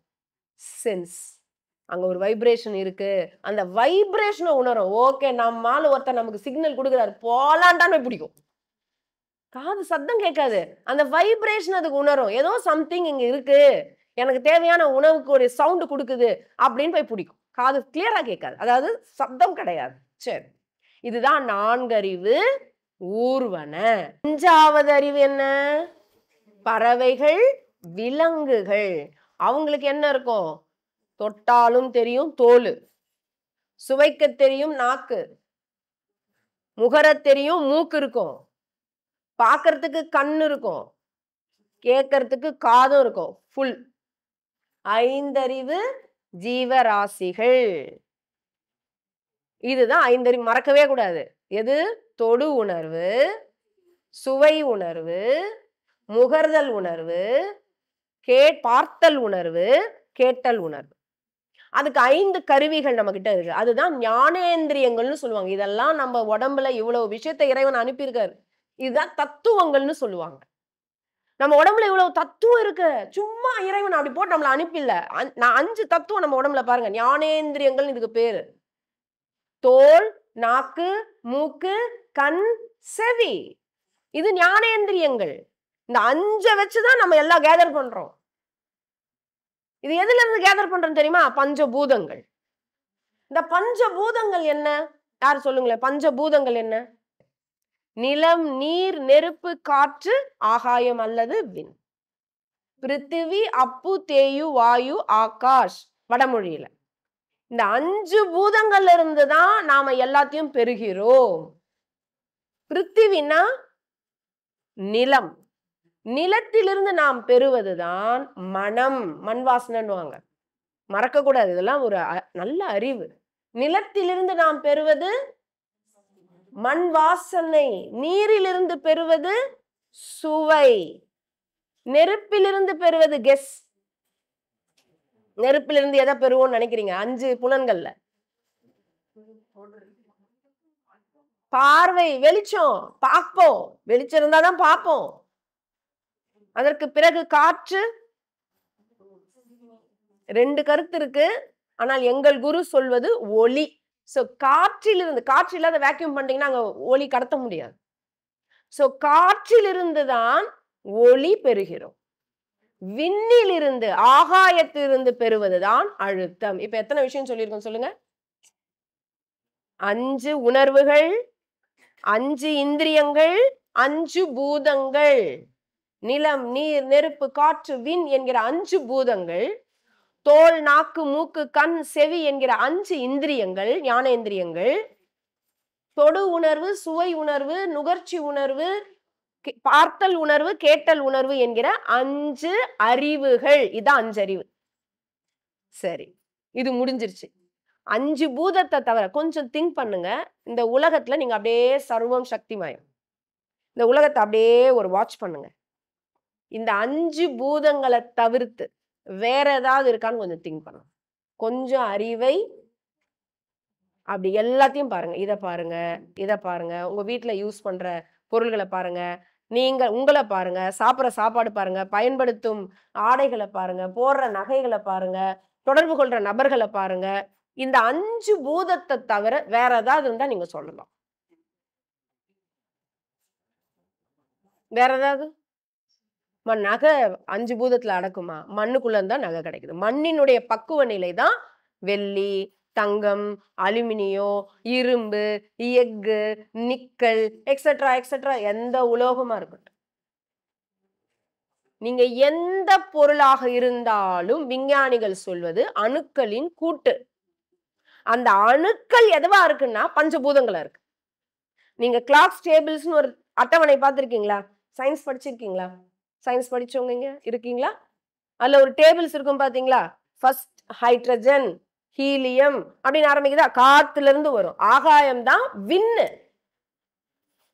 சென்ஸ். அங்க ஒரு வைப்ரேஷன் இருக்கு. அந்த வைப்ரேஷனை உணரும். ஓகே, நம்மால ஒருத்தர் நமக்கு சிக்னல் கொடுக்குறாரு, போலாண்டான்னு பிடிக்கும். காது சத்தம் கேட்காது. அந்த வைப்ரேஷன் அதுக்கு உணரும். ஏதோ சம்திங் இங்க இருக்கு. எனக்கு தேவையான உணவுக்கு ஒரு சவுண்ட் கொடுக்குது அப்படின்னு போய் பிடிக்கும். காது கிளியரா கேட்காது. அதாவது சப்தம் கிடையாது. சரி. இதுதான் 4 அறிவு ஊர்வன. 5வது அறிவு என்ன? பறவைகள், விலங்குகள். அவங்களுக்கு என்ன இருக்கும்? தொட்டாலும் தெரியும் தோல், சுவைக்க தெரியும் நாக்கு, முகர தெரியும் மூக்கு இருக்கும், பார்க்கறதுக்கு கண்ணு இருக்கும், கேட்கறதுக்கு காதும் இருக்கும். ஃபுல் 5 அறிவு ஜீவராசிகள். இதுதான் 5 அறிவு. மறக்கவே கூடாது. எது? தொடு உணர்வு, சுவை உணர்வு, முகர்தல் உணர்வு, பார்த்தல் உணர்வு, கேட்டல் உணர்வு. அதுக்கு 5 கருவிகள் நம்ம கிட்ட இருக்கு. அதுதான் ஞானேந்திரியங்கள்னு சொல்லுவாங்க. இதெல்லாம் நம்ம உடம்புல இவ்வளவு விஷயத்தை இறைவன் அனுப்பியிருக்காரு. இதுதான் தத்துவங்கள்னு சொல்லுவாங்க. நம்ம உடம்புல இவ்வளவு தத்துவம் இருக்கு. சும்மா இறைவன் அப்படி போட்டு நம்மள அனுப்பில்ல. நான் 5 தத்துவம் நம்ம உடம்புல பாருங்க. ஞானேந்திரியங்கள்னு இதுக்கு பேரு. தோல், நாக்கு, மூக்கு, கண், செவி. இது ஞானேந்திரியங்கள். இந்த 5 வச்சுதான் நம்ம எல்லாம் கேதர் பண்றோம். இது எதுல இருந்து கேதர் பண்றோம் தெரியுமா? பஞ்சபூதங்கள். இந்த பஞ்சபூதங்கள் என்ன? யார் சொல்லுங்களேன்? பஞ்சபூதங்கள் என்ன? நிலம், நீர், நெருப்பு, காற்று, ஆகாயம் அல்லது விண். பிருத்திவி, அப்பு, தேயு, வாயு, ஆகாஷ் வடமொழியில. இந்த 5 பூதங்கள்ல இருந்து தான் நாம எல்லாத்தையும் பெறுகிறோம். பிருத்திவினா நிலம். நிலத்திலிருந்து நாம் பெறுவதுதான் மனம், மண் வாசனைன்னுவாங்க. மறக்க கூடாது. இதெல்லாம் ஒரு நல்ல அறிவு. நிலத்திலிருந்து நாம் பெறுவது மண் வாசனை. நீரிலிருந்து பெறுவது சுவை. நெருப்பிலிருந்து பெறுவது கெஸ். நெருப்பிலிருந்து எதை பெறுவோம்னு நினைக்கிறீங்க? 5 புலன்கள்ல பார்வை, வெளிச்சம். பார்ப்போம். வெளிச்சம் இருந்தாதான் பார்ப்போம். அதற்கு பிறகு காற்று. 2 கருத்து இருக்கு. ஆனால் எங்கள் குரு சொல்வது ஒளி. சோ காற்றிலிருந்து, காற்று இல்லாத வேக்யூம் பண்ணிட்டீங்கன்னா அங்க ஒளி கடத்த முடியாது. சோ காற்றிலிருந்து தான் ஒளி பெறுகிறோம். விண்ணிலிருந்து, ஆகாயத்திலிருந்து பெறுவதுதான் அழுத்தம். இப்ப எத்தனை விஷயம் சொல்லியிருக்கோம் சொல்லுங்க? 5 உணர்வுகள், 5 இந்திரியங்கள், 5 பூதங்கள். நிலம், நீர், நெருப்பு, காற்று, விண் என்கிற 5 பூதங்கள். தோல், நாக்கு, மூக்கு, கண், செவி என்கிற 5 இந்திரியங்கள், ஞானேந்திரியங்கள். தொடு உணர்வு, சுவை உணர்வு, நுகர்ச்சி உணர்வு, பார்த்தல் உணர்வு, கேட்டல் உணர்வு என்கிற 5 அறிவுகள். இதான் 5 அறிவு. சரி, இது முடிஞ்சிருச்சு. 5 பூதத்தை தவிர கொஞ்சம் திங்க் பண்ணுங்க. இந்த உலகத்துல நீங்க அப்படியே சர்வம் சக்திமயம். இந்த உலகத்தை அப்படியே ஒரு வாட்ச் பண்ணுங்க. இந்த 5 பூதங்களை தவிர்த்து வேற ஏதாவது இருக்கான்னு கொஞ்சம் திங்க் பண்ணுங்க. கொஞ்சம் அறிவை அப்படி எல்லாத்தையும் பாருங்க. இத பாருங்க, இத பாருங்க. உங்க வீட்டுல யூஸ் பண்ற பொருள்களை பாருங்க. நீங்க உங்களை பாருங்க. சாப்பிடுற சாப்பாடு பாருங்க. பயன்படுத்தும் ஆடைகளை பாருங்க. போடுற நகைகளை பாருங்க. தொடர்பு கொள்ற நபர்களை பாருங்க. இந்த 5 பூதத்தை தவிர வேற ஏதாவது இருந்தா நீங்க சொல்லலாம். வேற ஏதாவது? நகை 5 பூதத்துல அடக்குமா? மண்ணுக்குள்ள இருந்தா நகை கிடைக்குது. மண்ணினுடைய பக்குவ நிலை தான் வெள்ளி, தங்கம், அலுமினியம், இரும்பு, எஃகு, நிக்கல் எக்ஸெட்ரா எக்ஸெட்ரா எந்த உலோகமா இருக்கட்டும். நீங்க எந்த பொருளாக இருந்தாலும் விஞ்ஞானிகள் சொல்வது அணுக்களின் கூட்டு. அந்த அணுக்கள் எதுவா இருக்குன்னா பஞ்சபூதங்களா இருக்கு. நீங்க கிளாக்ஸ் டேபிள்ஸ்னு ஒரு அட்டவணை பார்த்திருக்கீங்களா? சயின்ஸ் படிச்சிருக்கீங்களா? சயின்ஸ் படிச்சவங்க இங்க இருக்கீங்களா? அதுல ஒரு டேபிள்ஸ் இருக்கும் பாத்தீங்களா? ஃபர்ஸ்ட் ஹைட்ரஜன், ஹீலியம் அப்படின்னு ஆரம்பிக்குதா? காத்துல இருந்து வரும். ஆகாயம் தான் விண்ணு.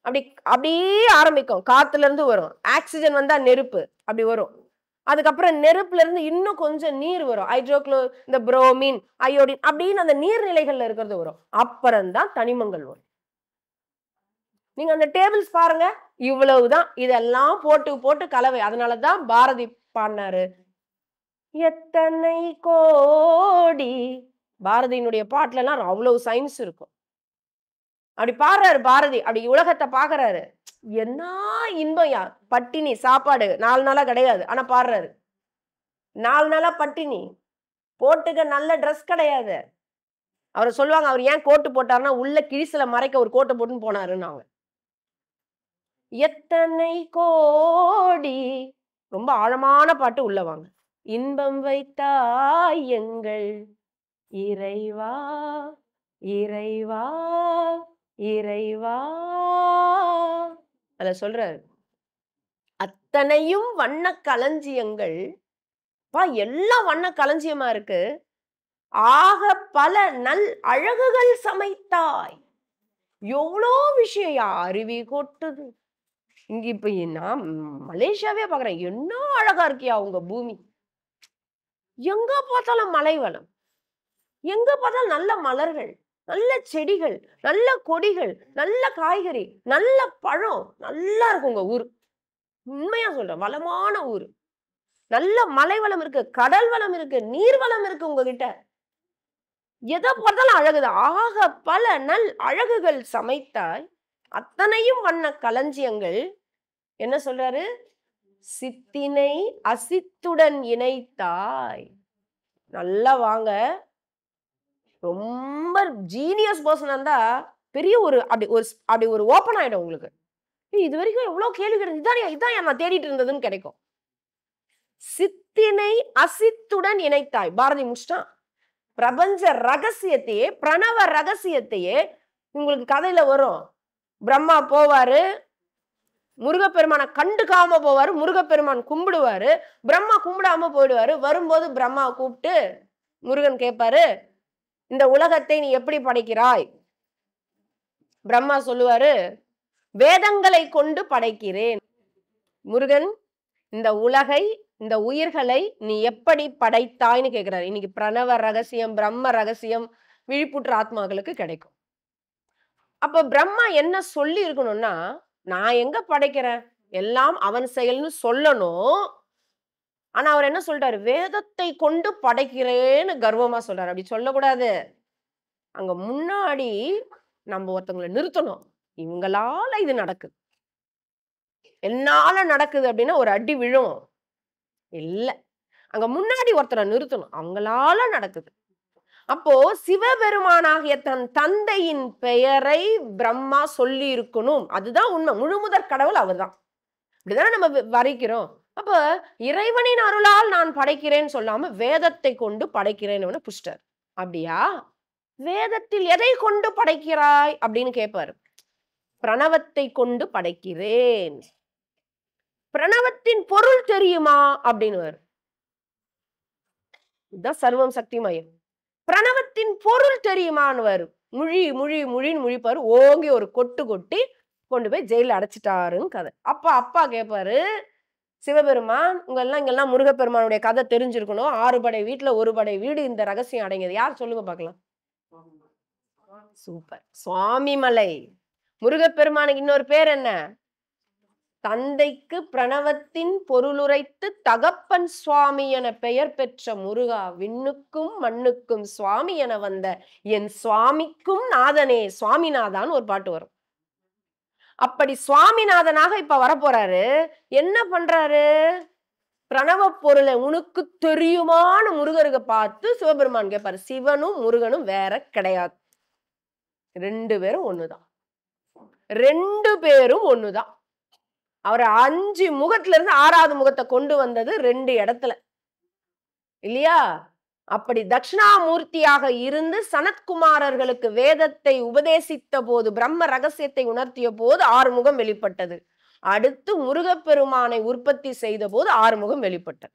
அப்படி அப்படியே ஆரம்பிக்கும். காத்துல இருந்து வரும். ஆக்சிஜன் வந்தா நெருப்பு அப்படி வரும். அதுக்கப்புறம் நெருப்புல இருந்து இன்னும் கொஞ்சம் நீர் வரும். ஹைட்ரோக்ளோ, இந்த புரோமின், அயோடின் அப்படின்னு அந்த நீர்நிலைகள்ல இருக்கிறது வரும். அப்புறம் தான் தனிமங்கள் வரும். நீங்க அந்த டேபிள்ஸ் பாருங்க. இவ்வளவுதான். இதெல்லாம் போட்டு போட்டு கலவை. அதனாலதான் பாரதி பாடினாரு, எத்தனை கோடி. பாரதியினுடைய பாட்டுல எல்லாம் அவ்வளவு சயின்ஸ் இருக்கும். அப்படி பாடுறாரு பாரதி. அப்படி உலகத்தை பாக்குறாரு. என்ன இன்பம் யா. பட்டினி சாப்பாடு 4 நாளா கிடையாது. ஆனா பாடுறாரு. 4 நாளா பட்டினி. போட்டுக்க நல்ல ட்ரெஸ் கிடையாது. அவரை சொல்லுவாங்க, அவர் ஏன் கோட்டு போட்டாருன்னா உள்ள கிழிசல மறைக்க ஒரு கோட்டை போட்டுன்னு போனாருன்னு. அவங்க எத்தனை கோடி. ரொம்ப ஆழமான பாட்டு. உள்ள வாங்க. இன்பம் வைத்தாய் எங்கள் இறைவா, இறைவா, இறைவா. அத சொல்றாரு. அத்தனையும் வண்ண களஞ்சியங்கள். எல்லாம் வண்ண களஞ்சியமா இருக்கு. ஆக பல நல் அழகுகள் சமைத்தாய். எவ்வளோ விஷயம். அருவி கொட்டுது. இங்க இப்ப நான் மலேசியாவே பாக்குறேன். என்ன அழகா இருக்கியா உங்க பூமி. எங்க பார்த்தாலும் மலை வளம். எங்க பார்த்தாலும் நல்ல மலர்கள். நல்ல செடிகள், நல்ல கொடிகள், நல்ல காய்கறி, நல்ல பழம், நல்லா இருக்கும் உங்க ஊர். உண்மையா சொல்றேன். வளமான ஊர். நல்ல மலை வளம் இருக்கு, கடல் வளம் இருக்கு, நீர் வளம் இருக்கு உங்ககிட்ட. எத பார்த்தாலும் அழகுதான். ஆக பல நல் அழகுகள் சமைத்தாய், அத்தனையும் வண்ண களஞ்சியங்கள். என்ன சொல்றாரு? சித்தினை அசித்துடன் இணைத்தாய். நல்லா வாங்க. ரொம்ப ஜீனியஸ் பெர்சனா இருந்தா, பெரிய ஒரு அப்படி ஒரு ஓப்பன் ஆயிடும் உங்களுக்கு. இதுவரைக்கும் எவ்ளோ கேள்வி கேட்டது. இதான்யா நான் தேடிட்டு இருந்ததுன்னு கிடைக்கும். சித்தினை அசித்துடன் இணைத்தாய். பாரதி முடிச்சிட்டான். பிரபஞ்ச ரகசியத்தையே, பிரணவ ரகசியத்தையே உங்களுக்கு கதையில வரும். பிரம்மா போவாரு, முருகப்பெருமான கண்டுக்காம போவாரு, முருகப்பெருமான் கும்பிடுவாரு, பிரம்மா கும்பிடாம போயிடுவாரு. வரும்போது பிரம்மா கூப்பிட்டு முருகன் கேட்பாரு, இந்த உலகத்தை நீ எப்படி படைக்கிறாய்? பிரம்மா சொல்லுவாரு, வேதங்களை கொண்டு படைக்கிறேன். முருகன், இந்த உலகை, இந்த உயிர்களை நீ எப்படி படைத்தாய்ன்னு கேட்கிறாரு. இன்னைக்கு பிரணவ ரகசியம், பிரம்ம ரகசியம் விழிப்புற்ற ஆத்மாக்களுக்கு கிடைக்கும். அப்ப பிரம்மா என்ன சொல்லி இருக்கணும்னா, நான் எங்க படைக்கிறேன், எல்லாம் அவன் செயல்னு சொல்லணும். ஆனா அவர் என்ன சொல்றாரு? வேதத்தை கொண்டு படைக்கிறேன்னு கர்வமா சொல்றாரு. அப்படி சொல்லக்கூடாது. அங்க முன்னாடி நம்ம ஒருத்தவங்களை நிறுத்தணும். இவங்களால இது நடக்குது, என்னால நடக்குது அப்படின்னா ஒரு அடி விழும் இல்ல. அங்க முன்னாடி ஒருத்தரை நிறுத்தணும். அவங்களால நடக்குது. அப்போ சிவபெருமானாகிய தன் தந்தையின் பெயரை பிரம்மா சொல்லி இருக்கணும். அதுதான் உண்மை. முழுமுதற் கடவுள் அவர்தான். இப்படிதானே நம்ம வரைக்கிறோம். அப்ப இறைவனின் அருளால் நான் படைக்கிறேன்னு சொல்லாம வேதத்தை கொண்டு படைக்கிறேன்னு புஷ்டர். அப்படியா? வேதத்தில் எதை கொண்டு படைக்கிறாய் அப்படின்னு கேட்பாரு. பிரணவத்தை கொண்டு படைக்கிறேன். பிரணவத்தின் பொருள் தெரியுமா அப்படின்னு வரும். இதுதான் சர்வம் சக்தி மயம். பிரணவத்தின் பொருள் தெரியுமான்னு வரும். முழின்னு முழிப்பாரு. ஓங்கி ஒரு கொட்டு கொட்டி கொண்டு போய் ஜெயில அடைச்சிட்டாருன்னு கதை. அப்பா கேட்பாரு, சிவபெருமான், இங்கெல்லாம் முருகப்பெருமானுடைய கதை தெரிஞ்சிருக்கணும். 6 படை வீட்டுல 1 படை வீடு இந்த ரகசியம் அடங்கியது. யார் சொல்லுங்க பார்க்கலாம். சூப்பர். சுவாமிமலை. முருகப்பெருமானுக்கு இன்னொரு பேர் என்ன? தந்தைக்கு பிரணவத்தின் பொருளுரைத்து தகப்பன் சுவாமி என பெயர் பெற்ற முருகா, விண்ணுக்கும் மண்ணுக்கும் சுவாமி என வந்த என் சுவாமிக்கும் நாதனே சுவாமிநாதான் ஒரு பாட்டு வரும். அப்படி சுவாமிநாதனாக இப்ப வரப்போறாரு. என்ன பண்றாரு? பிரணவ பொருளை உனக்கு தெரியுமான்னு முருகருக்கு பார்த்து சிவபெருமான் கேட்பாரு. சிவனும் முருகனும் வேற கிடையாது. 2 பேரும் ஒண்ணுதான். 2 பேரும் ஒண்ணுதான். அவர் 5 முகத்துல இருந்து 6வது முகத்தை கொண்டு வந்தது 2 இடத்துல இல்லையா? அப்படி தட்சிணாமூர்த்தியாக இருந்து சனத்குமாரர்களுக்கு வேதத்தை உபதேசித்த போது, பிரம்ம ரகசியத்தை உணர்த்திய போது 6 முகம் வெளிப்பட்டது. அடுத்து முருகப்பெருமானை உற்பத்தி செய்த போது 6 முகம் வெளிப்பட்டது.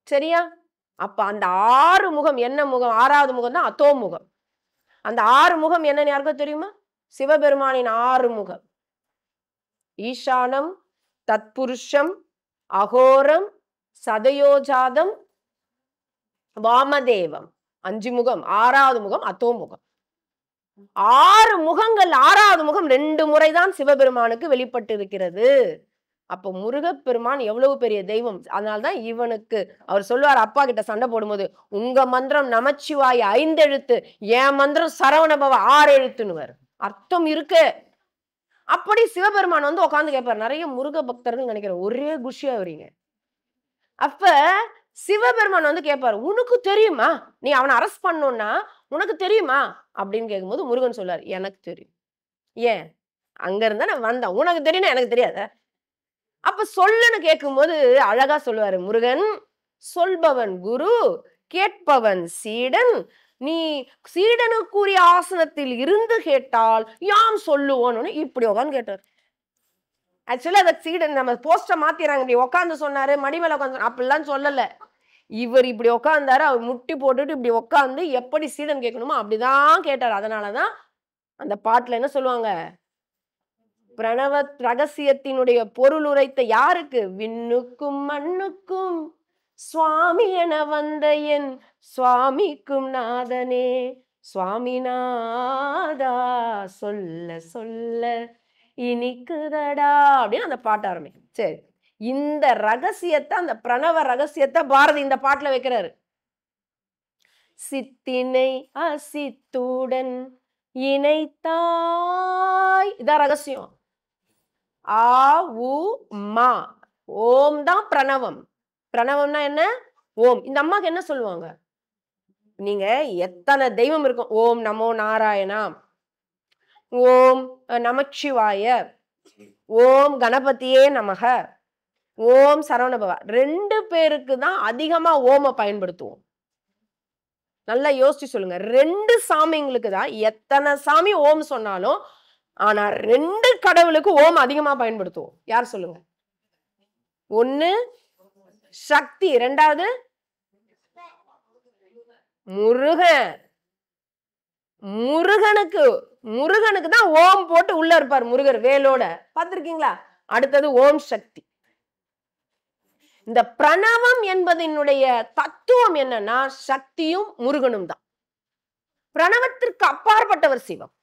சரியா? அப்ப அந்த 6 முகம் என்ன முகம்? 6வது முகம் தான் அதோ முகம். அந்த 6 முகம் என்னன்னு யாருக்கும் தெரியுமா? சிவபெருமானின் 6 முகம். ஈசானம், தத்புருஷம், அகோரம், சதயோஜாதம், வாமதேவம். 5 முகம். 6வது முகம் அதோ முகம். 6 முகங்கள். 6வது முகம் 2 முறைதான் சிவபெருமானுக்கு வெளிப்பட்டு இருக்கிறது. அப்போ முருகப்பெருமான் எவ்வளவு பெரிய தெய்வம். அதனால்தான் இவனுக்கு அவர் சொல்லுவார், அப்பா கிட்ட சண்டை போடும்போது, உங்க மந்திரம் நமச்சிவாய் 5 எழுத்து, என் மந்திரம் சரவணபவ 6 எழுத்துன்னு அர்த்தம் இருக்கு. அப்படி சிவபெருமான் உட்கார்ந்து கேட்பார். நிறைய முருக பக்தர்கள் நினைக்கிறேன் ஒரே குஷியா வரீங்க. அப்ப சிவபெருமான் கேட்பாரு, உனக்கு தெரியுமா? நீ அவனை அரெஸ்ட் பண்ணணும்னா உனக்கு தெரியுமா அப்படின்னு கேட்கும்போது முருகன் சொல்றாரு, எனக்கு தெரியும். ஏன்? அங்க இருந்தா நான் வந்தேன். உனக்கு தெரியும், எனக்கு தெரியாத? அப்ப சொல்லுன்னு கேட்கும்போது அழகா சொல்லுவாரு முருகன், சொல்பவன் குரு, கேட்பவன் சீடன். நீ சீடனுக்குரிய ஆசனத்தில் இருந்து கேட்டால் யாம் சொல்லுவோன்னு இப்படி உட்காந்து கேட்டார். ஆக்சுவலா அந்த சீடன் நம்ம போஸ்டர் மாத்திராங்க. இப்படி உட்காந்து சொன்னாரு, மடிமேல உட்காந்து அப்படிலாம் சொல்லல. இவர் இப்படி உட்கார்ந்தாரு. அவர் முட்டி போட்டுட்டு இப்படி உட்காந்து எப்படி சீடன் கேட்கணுமோ அப்படிதான் கேட்டார். அதனாலதான் அந்த பாட்டுல என்ன சொல்லுவாங்க? பிரணவ ரகசியத்தினுடைய பொருள் உரைத்த யாருக்கு? விண்ணுக்கும் மண்ணுக்கும் சுவாமி என வந்த என் சுவாமிக்கும் நாதனே சுவாமிநாதா சொல்ல சொல்ல இனிக்குதடா அப்படின்னு அந்த பாட்டு ஆரம்பிக்கும். சரி, இந்த ரகசியத்தை, அந்த பிரணவ ரகசியத்தை பாரதி இந்த பாட்டுல வைக்கிறாரு. சித்தினை அசித்துடன் இணைத்தாய், இதான் ரகசியம். ஆ உ மா, ஓம் தான் பிரணவம். பிரணவம்னா என்ன? ஓம். இந்த அம்மாக்கு என்ன சொல்லுவாங்க? நீங்க எத்தனை தெய்வம் இருக்கும். ஓம் நமோ நாராயணா, ஓம் நமச்சிவாய, ஓம் கணபதியே நமக, ஓம் சரவணபவ. 2 பேருக்கு தான் அதிகமா ஓம பயன்படுத்துவோம். நல்லா யோசிச்சு சொல்லுங்க. 2 சாமிங்களுக்கு தான் எத்தனை சாமி ஓம் சொன்னாலும், ஆனா 2 கடவுளுக்கு ஓம் அதிகமா பயன்படுத்துவோம். யார் சொல்லுங்க? 1 சக்தி, 2வது முருகன். முருகனுக்கு தான் ஓம் போட்டு உள்ள இருப்பார் முருகர் வேலோட. பார்த்திருக்கீங்களா? அடுத்தது ஓம் சக்தி. இந்த பிரணவம் என்பதனுடைய தத்துவம் என்னன்னா, சக்தியும் முருகனும் தான். பிரணவத்திற்கு அப்பாற்பட்டவர் சிவம்.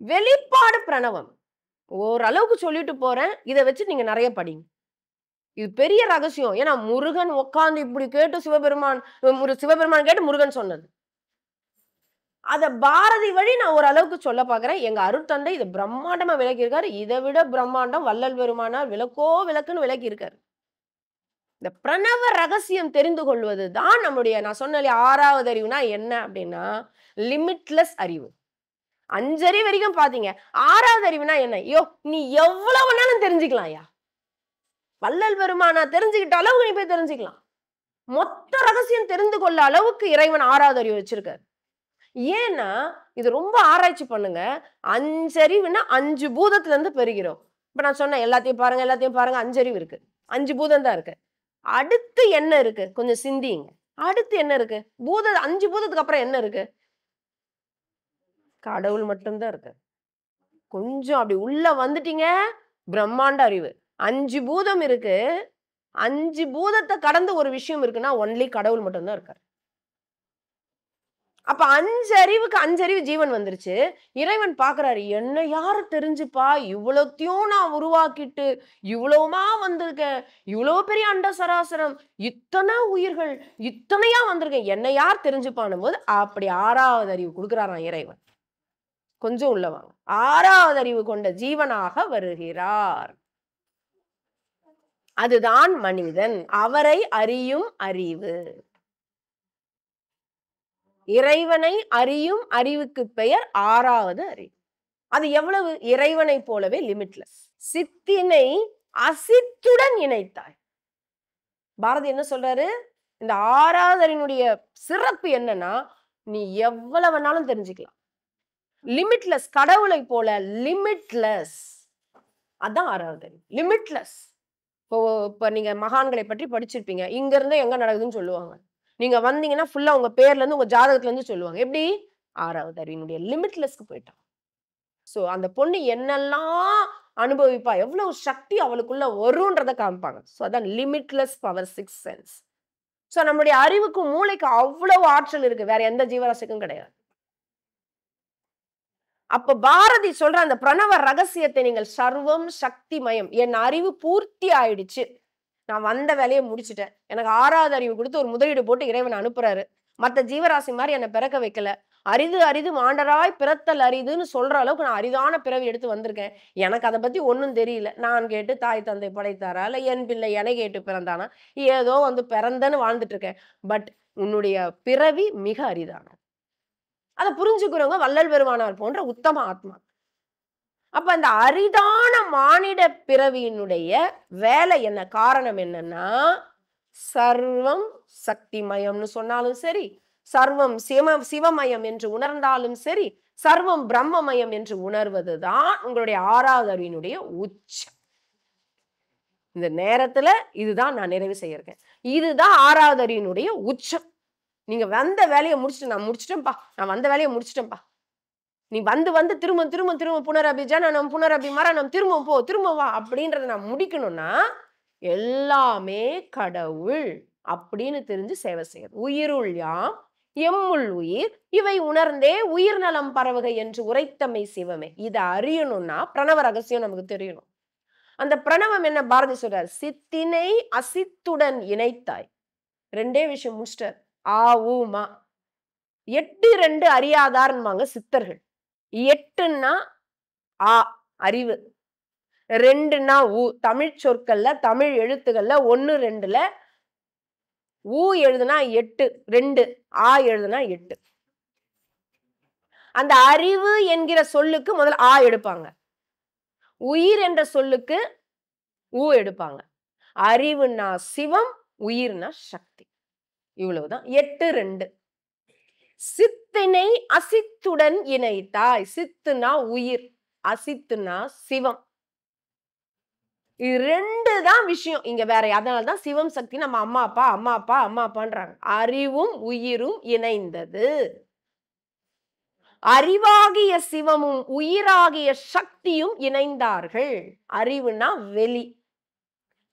வெளிப்பாடு பிரணவம். ஓரளவுக்கு சொல்லிட்டு போறேன். இதை வச்சு நீங்க நிறைய படிங்க. இது பெரிய ரகசியம். ஏன்னா முருகன் உட்கார்ந்து இப்படி கேட்டு சிவபெருமான் கேட்டு முருகன் சொன்னது. அத பாரதி வழி நான் ஓரளவுக்கு சொல்ல பார்க்கிறேன். எங்க அருட்தந்தை இதை பிரம்மாண்டமா விளக்கியிருக்காரு. இதை விட பிரம்மாண்டம் வள்ளல் பெருமானார் விளக்குன்னு விளக்கியிருக்காரு. இந்த பிரணவ ரகசியம் தெரிந்து கொள்வது தான் நம்முடைய, நான் சொன்ன 6வது அறிவுனா என்ன அப்படின்னா, லிமிட்லெஸ் அறிவு. 5 அறிவு வரைக்கும் பாத்தீங்க. 6வது அறிவுனா என்ன? ஐயோ, நீ எவ்வளவு வேணாலும் தெரிஞ்சுக்கலாம்யா. வள்ளல் பெருமானா தெரிஞ்சுக்கிட்ட அளவுக்கு நீ போய் தெரிஞ்சுக்கலாம். மொத்த ரகசியம் தெரிந்து கொள்ள அளவுக்கு இறைவன் 6வது அறிவு வச்சிருக்காரு. ஏன்னா இது ரொம்ப ஆராய்ச்சி பண்ணுங்க. 5 அறிவுனா 5 பூதத்துல இருந்து பெறுகிறோம். இப்ப நான் சொன்னேன் எல்லாத்தையும் பாருங்க 5 அறிவு இருக்கு. 5 பூதம் தான் இருக்கு. அடுத்து என்ன இருக்கு? கொஞ்சம் சிந்திங்க. அடுத்து என்ன இருக்கு? 5 பூதத்துக்கு அப்புறம் என்ன இருக்கு? கடவுள் மட்டும்தான் இருக்கு. கொஞ்சம் அப்படி உள்ள வந்துட்டீங்க, பிரம்மாண்ட அறிவு. 5 பூதம் இருக்கு. 5 பூதத்தை கடந்து ஒரு விஷயம் இருக்குன்னா ஒன்லி கடவுள் மட்டும்தான் இருக்காரு. அப்ப 5 அறிவுக்கு 5 அறிவு ஜீவன் வந்துருச்சு. இறைவன் பார்க்கிறாரு, என்ன யாரு தெரிஞ்சுப்பா, இவ்வளத்தையும் நான் உருவாக்கிட்டு, இவ்வளவுமா வந்திருக்கேன், இவ்வளவு பெரிய அண்ட சராசரம், இத்தனை உயிர்கள், இத்தனையா வந்திருக்கேன், என்ன யார் தெரிஞ்சுப்பானும் போது அப்படி 6வது அறிவு கொடுக்கிறாராம் இறைவன். கொஞ்சம் உள்ள வாங்க. 6வது அறிவு கொண்ட ஜீவனாக வருகிறார். அதுதான் மனிதன். அவரை அறியும் அறிவு. இறைவனை அறியும் அறிவுக்கு பெயர் 6வது அறிவு. அது எவ்வளவு? இறைவனை போலவே லிமிட்லெஸ். சித்தினை அசித்துடன் இணைத்தாய். பாரதி என்ன சொல்றாரு? இந்த 6வது அறிவினுடைய சிறப்பு என்னன்னா, நீ எவ்வளவு வேணாலும் தெரிஞ்சுக்கலாம். லிமிட்லெஸ். கடவுளை போல லிமிட்லெஸ். அதான் 6வது அறிவு. லிமிட்லெஸ். இப்ப நீங்க மகான்களை பற்றி படிச்சிருப்பீங்க. இங்க இருந்து எங்க நடக்குதுன்னு சொல்லுவாங்க. நீங்க வந்தீங்கன்னா ஃபுல்லா உங்க பேர்ல இருந்து உங்க ஜாதகத்துல இருந்து சொல்லுவாங்க. எப்படி? 6வது அறிவினுடைய லிமிட்லெஸ்க்கு போயிட்டான். சோ அந்த பொண்ணு என்னெல்லாம் அனுபவிப்பா, எவ்வளவு சக்தி அவளுக்குள்ள வரும்ன்றத காமிப்பாங்க. சோ அதான் லிமிட்லெஸ் பவர், 6 சென்ஸ். சோ நம்மளுடைய அறிவுக்கும் மூளைக்கும் அவ்வளவு ஆற்றல் இருக்கு. வேற எந்த ஜீவராசிக்கும் கிடையாது. அப்ப பாரதி சொல்ற அந்த பிரணவ ரகசியத்தை நீங்கள் சர்வம் சக்திமயம், என் அறிவு பூர்த்தி ஆயிடுச்சு, நான் வந்த வேலையை முடிச்சுட்டேன், எனக்கு 6வது அறிவு கொடுத்து ஒரு முதலீடு போட்டு இறைவன் அனுப்புறாரு, மத்த ஜீவராசி மாதிரி என்னை பிறக்க வைக்கல, அரிது அரிது மாண்டராய் பிறத்தல் அரிதுன்னு சொல்ற அளவுக்கு நான் அரிதான பிறவி எடுத்து வந்திருக்கேன், எனக்கு அதை பத்தி ஒன்னும் தெரியல, நான் கேட்டு தாய் தந்தை படைத்தாரா இல்ல என் பிள்ளை என கேட்டு பிறந்தானா, ஏதோ வந்து பிறந்தன்னு வாழ்ந்துட்டு இருக்கேன், பட் உன்னுடைய பிறவி மிக அரிதான, அதை புரிஞ்சுக்கிறவங்க வள்ளல் பெருமானார் போன்ற உத்தம ஆத்மா. அப்ப அந்த அரிதான மானிட பிறவியினுடைய வேலை என்ன? காரணம் என்னன்னா, சர்வம் சக்திமயம்னு சொன்னாலும் சரி, சர்வம் சிவமயம் என்று உணர்ந்தாலும் சரி, சர்வம் பிரம்மமயம் என்று உணர்வதுதான் உங்களுடைய 6வது அறிவினுடைய உச்சம். இந்த நேரத்துல இதுதான் நான் நிறைவு செய்யிருக்கேன். இதுதான் 6வது அறிவினுடைய உச்சம். நீங்க வந்த வேலையை முடிச்சுட்டு, நான் முடிச்சிட்டேன்ப்பா, நான் வந்த வேலையை முடிச்சிட்டேன்ப்பா, நீ வந்து திரும்ப புனரபி ஜனனம் புனரபி மரணம், திரும்ப வா அப்படின்றத நான் முடிக்கணும்னா எல்லாமே கடவுள் அப்படின்னு தெரிஞ்சு சேவை செய்யணும். உயிருள் யாம் எம்முள் உயிர் இவை உணர்ந்தே உயிர் நலம் பரவுக என்று உரைத்தமை சிவமே. இதை அறியணும்னா பிரணவ ரகசியம் நமக்கு தெரியணும். அந்த பிரணவம் என்ன பாரதி சொல்றார், சித்தினை அசித்துடன் இணைத்தாய். ரெண்டே விஷயம் முடிச்சிட்டார். ஆ ஊ மா. 8 2 அறியாதார்ன்பாங்க சித்தர்கள். 8ன்னா ஆ அறிவு, 2ன்னா ஊ தமிழ் சொற்கள்ல தமிழ் எழுத்துக்கள்ல 1 2ல ஊ எழுதுனா 8 2 ஆ எழுதுனா 8. அந்த அறிவு என்கிற சொல்லுக்கு முதல்ல ஆ எடுப்பாங்க. உயிர் என்ற சொல்லுக்கு ஊ எடுப்பாங்க. அறிவுன்னா சிவம், உயிர்னா சக்தி. இவ்வளவுதான். 8 2. சித்தினை அசித்துடன் இணைத்தாய். சித்துனா உயிர், அசித்துனா சிவம். இது 2 தான் விஷயம் இங்க. வேற அதனாலதான் சிவம் சக்தி நம்ம அம்மா அப்பா அம்மா அப்பா அம்மா அப்பான்றாங்க. அறிவும் உயிரும் இணைந்தது. அறிவாகிய சிவமும் உயிராகிய சக்தியும் இணைந்தார்கள். அறிவுனா வெளி,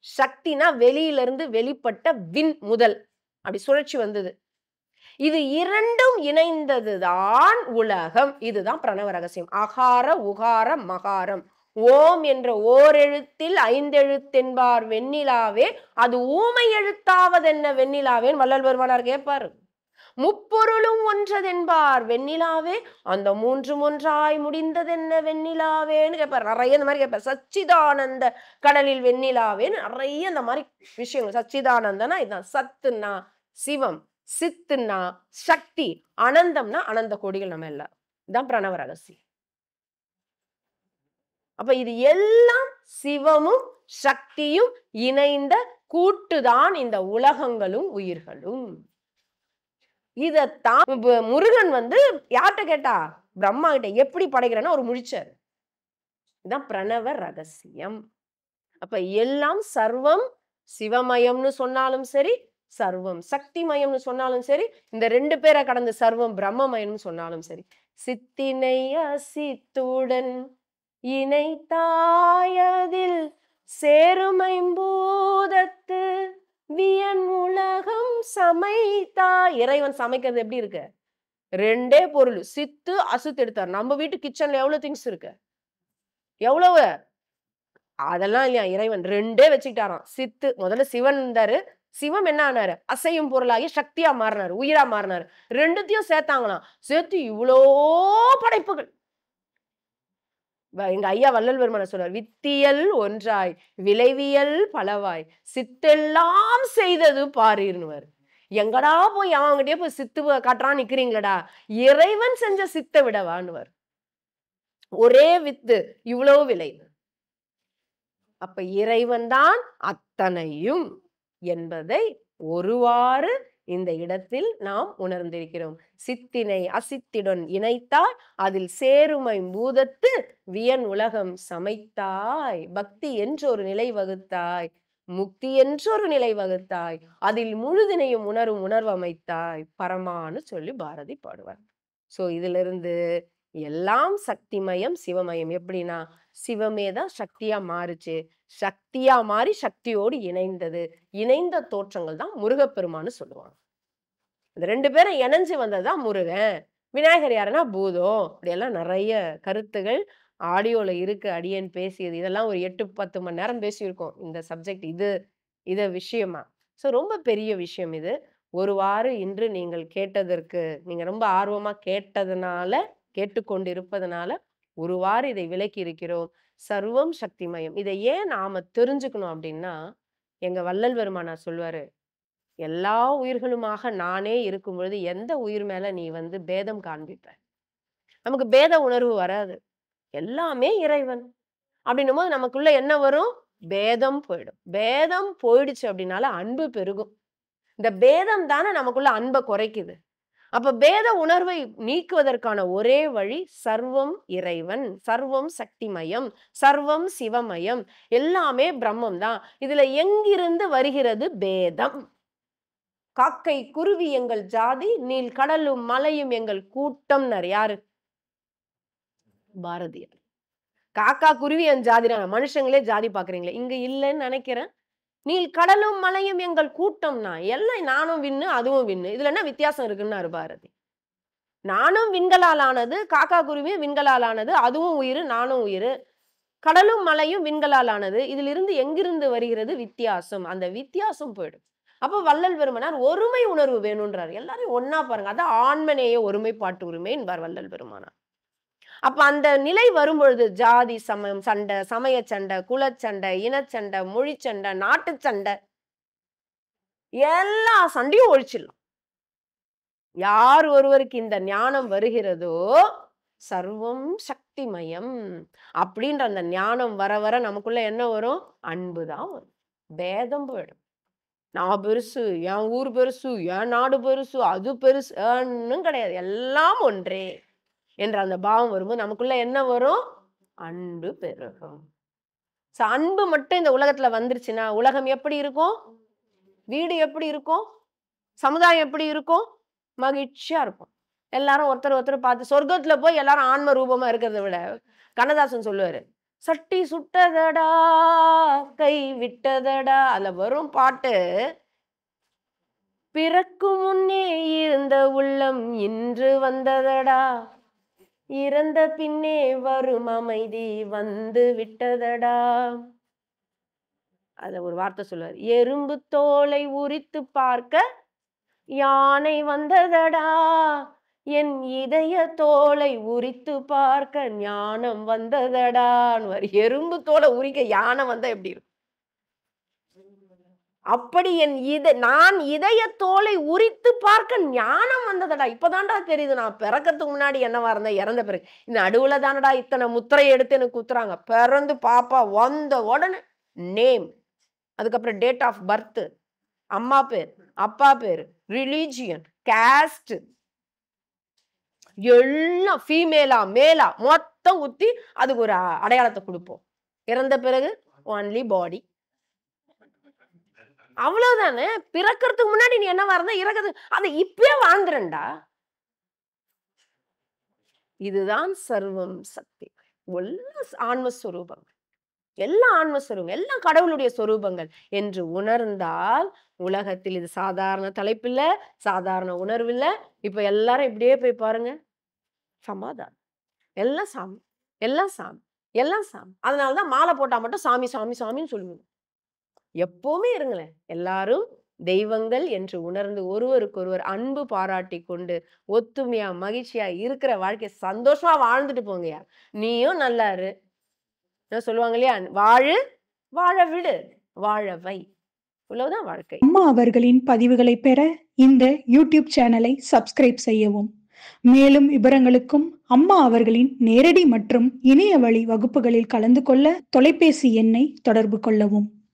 சக்தினா வெளியிலிருந்து வெளிப்பட்ட விண் முதல் அப்படி சுழற்சி வந்தது. இது இரண்டும் இணைந்ததுதான் உலகம். இதுதான் பிரணவ ரகசியம். அகார உகார மகாரம். ஓம் என்ற ஓரெழுத்தில் 5 எழுத்தென்பார் வெண்ணிலாவே அது ஊமை எழுத்தாவதென்ன வெண்ணிலாவேன்னு வள்ளல் பெருமானார் கேட்பாரு. முப்பொருளும் ஒன்றதென்பார் வெண்ணிலாவே அந்த மூன்றும் ஒன்றாய் முடிந்ததென்ன வெண்ணிலாவேன்னு கேட்பார். நிறைய இந்த மாதிரி கேட்பார். சச்சிதானந்த கடலில் வெண்ணிலாவேன்னு நிறைய இந்த மாதிரி விஷயங்கள். சச்சிதானந்தனா இதுதான். சத்துன்னா சிவம், சித்துன்னா சக்தி, அனந்தம்னா அனந்த கோடிகள் நம்ம எல்லாம். இதுதான் பிரணவ ரகசியம். அப்ப இது எல்லாம் சிவமும் சக்தியும் இணைந்த கூட்டுதான் இந்த உலகங்களும் உயிர்களும். இதத்தான் முருகன் யார்கிட்ட கேட்டா, பிரம்மா கிட்ட. எப்படி படைக்கிறேன்னா ஒரு முழிச்சார். இதுதான் பிரணவ ரகசியம். அப்ப எல்லாம் சர்வம் சிவமயம்னு சொன்னாலும் சரி, சர்வம் சக்திமயம்னு சொன்னாலும் சரி, இந்த 2 பேரை கடந்து சர்வம் பிரம்மமயம்னு சொன்னாலும் சரி. சித்தினை அசித்துடன் இணைத்தாயதில் சேருமைம்பூதத்து வியன் உலகம் சமைத்தாய். இறைவன் சமைக்கிறது எப்படி இருக்கு? 2 பொருள். சித்து அசுத்து எடுத்தார். நம்ம வீட்டு கிச்சன்ல எவ்வளவு திங்ஸ் இருக்கு? எவ்வளவு? அதெல்லாம் இல்லையா. இறைவன் 2 வச்சுக்கிட்டாராம். சித்து முதல்ல சிவன் இருந்தாரு. சிவம் என்ன ஆனாரு? அசையும் பொருளாகி சக்தியா மாறினாரு, உயிரா மாறினாரு. 2த்தையும் சேர்த்தாங்களாம். சேர்த்து இவ்வளோ படைப்புகள். எங்க ஐயா வள்ளல் பெருமானார் சொல்றார், வித்தியல் ஒன்றாய் விளைவியல் பலவாய் சித்தெல்லாம் செய்தது பாருன்னுவார். எங்கடா போய் அவங்கிட்டே போய் சித்து காட்டுறான் நிக்கிறீங்களடா, இறைவன் செஞ்ச சித்த விடவான்னுவார். ஒரே வித்து இவ்வளவு விளைவு. அப்ப இறைவன் தான் அத்தனையும் என்பதை ஒருவாறு இந்த இடத்தில் நாம் உணர்ந்திருக்கிறோம். சித்தினை அசித்திடன் இணைத்தாய் அதில் சேருமை பூதத்து வியன் உலகம் சமைத்தாய். பக்தி என்றொரு நிலை வகுத்தாய், முக்தி என்றொரு நிலை வகுத்தாய், அதில் முழுதினையும் உணரும் உணர்வு அமைத்தாய் பரமான்னு சொல்லி பாரதி பாடுவார். சோ இதுல இருந்து எல்லாம் சக்திமயம் சிவமயம். எப்படின்னா சிவமே தான் சக்தியா மாறுச்சு, சக்தியா மாறி சக்தியோடு இணைந்தது. இணைந்த தோற்றங்கள் தான் முருகப்பெருமான்னு சொல்லுவாங்க. இந்த 2 பேரும் இணைஞ்சு வந்ததுதான் முருகன். விநாயகர் யாருன்னா பூதம். அப்படியெல்லாம் நிறைய கருத்துகள் ஆடியோல இருக்கு. அடியேன் பேசியது இதெல்லாம் ஒரு 8 10 மணி நேரம் பேசியிருக்கோம் இந்த சப்ஜெக்ட். இது விஷயமா. சோ ரொம்ப பெரிய விஷயம் இது. ஒருவாறு இன்று நீங்கள் கேட்டதற்கு, நீங்க ரொம்ப ஆர்வமா கேட்டுக்கொண்டிருப்பதனால ஒருவாறு இதை விளக்கி இருக்கிறோம். சர்வம் சக்திமயம். இதை ஏன் நாம தெரிஞ்சுக்கணும் அப்படின்னா, எங்க வள்ளல் பெருமானார் சொல்வாரு, எல்லா உயிர்களுமாக நானே இருக்கும் பொழுது எந்த உயிர் மேல நீ பேதம் காண்பிப்ப? நமக்கு பேத உணர்வு வராது. எல்லாமே இறைவன் அப்படின்னும் போது நமக்குள்ள என்ன வரும்? பேதம் போயிடும். பேதம் போயிடுச்சு அப்படின்னால அன்பு பெருகும். இந்த பேதம் தானே நமக்குள்ள அன்பை குறைக்குது. அப்ப பேத உணர்வை நீக்குவதற்கான ஒரே வழி சர்வம் இறைவன், சர்வம் சக்திமயம், சர்வம் சிவமயம், எல்லாமே பிரம்மம் தான். இதுல எங்கிருந்து வருகிறது பேதம்? காக்கை குருவி எங்கள் ஜாதி, நீல் கடலும் மலையும் எங்கள் கூட்டம். யாரு? பாரதியார். காக்கா குருவி என் ஜாதி. மனுஷங்களே ஜாதி பாக்குறீங்களே, இங்க இல்லைன்னு நினைக்கிறேன். நீல் கடலும் மலையும் எங்கள் கூட்டம்னா எல்லாம் நானும் விண்ணு அதுவும் விண்ணு. இதுல என்ன வித்தியாசம் இருக்குன்னு பாரதி. நானும் விண்களால் ஆனது, காக்கா குருவியும் விண்களால் ஆனது, அதுவும் உயிர் நானும் உயிர். கடலும் மலையும் விண்களால் ஆனது. இதிலிருந்து எங்கிருந்து வருகிறது வித்தியாசம். அந்த வித்தியாசம் போயிடும். அப்ப வள்ளல் பெருமானார் ஒருமை உணர்வு வேணும்ன்றார். எல்லாரையும் ஒண்ணா பாருங்க. அதான் ஆண்மநேய ஒருமைப்பாட்டு உரிமை என்பார் வள்ளல் பெருமானார். அப்ப அந்த நிலை வரும்பொழுது ஜாதி சமயம் சண்டை, சமய சண்டை, குலச்சண்டை, இனச்சண்டை, மொழிச்சண்டை, நாட்டு சண்டை எல்லா சண்டையும் ஒழிச்சிடலாம். யார் ஒருவருக்கு இந்த ஞானம் வருகிறதோ சர்வம் சக்திமயம் அப்படின்ற அந்த ஞானம் வர வர நமக்குள்ள என்ன வரும்? அன்புதான் வரும். பேதம் போயிடும். நான் பெருசு, என் ஊர் பெருசு, என் நாடு பெருசு, அது பெருசு ஒன்னும் கிடையாது. எல்லாம் ஒன்றே என்ற அந்த பாவம் வரும்போது நமக்குள்ள என்ன வரும்? அன்பு பெருகும். அன்பு மட்டும் இந்த உலகத்துல வந்துருச்சுன்னா உலகம் எப்படி இருக்கும்? வீடு எப்படி இருக்கும்? சமுதாயம் எப்படி இருக்கும்? மகிழ்ச்சியா இருக்கும். எல்லாரும் ஒருத்தர் ஒருத்தர் பார்த்து சொர்க்கத்துல போய் எல்லாரும் ஆன்ம ரூபமா இருக்கிறத விட கண்ணதாசன் சொல்லுவாரு, சட்டி சுட்டதடா கை விட்டதடா. அதுல வரும் பாட்டு, பிறக்கும் முன்னே இருந்த உள்ளம் இன்று வந்ததடா, இறந்த பின்னே வரும் அமைதி வந்து விட்டதடா. அதுல ஒரு வார்த்தை சொல்லுவார், எறும்பு தோலை உரித்து பார்க்க யானை வந்ததடா, என் இதய தோலை உரித்து பார்க்க ஞானம் வந்ததடான்னு. எறும்பு தோலை உரிக்க யானை வந்தா எப்படி இருக்கும்? அப்படி நான் இதய தோலை உரித்து பார்க்க ஞானம் வந்ததடா. இப்பதான்டா தெரியுது நான் பிறக்கிறதுக்கு முன்னாடி என்னவா இருந்தேன், இறந்த பிறகு இந்த நடுவுல தானடா இத்தனை முத்திரை எடுத்து எனக்கு குத்துறாங்க. பிறந்து பாப்பா வந்த உடனே நேம், அதுக்கப்புறம் டேட் ஆஃப் பர்த், அம்மா பேர், அப்பா பேர், ரிலீஜியன், காஸ்ட் எல்லாம் ஃபீமேலா மேலா மொத்தம் ஊத்தி அதுக்கு ஒரு அடையாளத்தை கொடுப்போம். இறந்த பிறகு ஒன்லி பாடி. அவ்வளவுதானே. பிறக்கிறதுக்கு முன்னாடி நீ என்னவா இருந்தா இறக்குது அதை இப்பயே வாழ்ந்துறண்டா. இதுதான் சர்வம் சக்தி. ஆன்மஸ்வரூபங்கள் எல்லாம் ஆன்மஸ்வரூபம், எல்லாம் கடவுளுடைய சொரூபங்கள் என்று உணர்ந்தால் உலகத்தில் இது சாதாரண தலைப்பில்ல, சாதாரண உணர்வு இல்ல. இப்ப எல்லாரும் இப்படியே போய் பாருங்க, சமாதானம். எல்லாம் சாமி, எல்லாம் சாமி, எல்லாம் சாமி. அதனாலதான் மாலை போட்டா மட்டும் சாமி சாமி சாமின்னு சொல்லுவீங்க. எப்பவுமே இருங்களேன், எல்லாரும் தெய்வங்கள் என்று உணர்ந்து ஒருவருக்கு ஒருவர் அன்பு பாராட்டி கொண்டு ஒத்துமையா மகிழ்ச்சியா இருக்கிற வாழ்க்கை சந்தோஷமா வாழ்ந்துட்டு போங்கயா. நீயும் நல்லா இரு. சொல்லுவாங்க இல்லையா, வாழு வாழ விடு வாழ வை. இவ்வளவுதான் வாழ்க்கை. அம்மா அவர்களின் பதிவுகளை பெற இந்த யூடியூப் சேனலை சப்ஸ்கிரைப் செய்யவும். மேலும் விவரங்களுக்கும் அம்மா அவர்களின் நேரடி மற்றும் இணைய வழி வகுப்புகளில் கலந்து கொள்ள தொலைபேசி எண்ணை தொடர்பு கொள்ளவும்.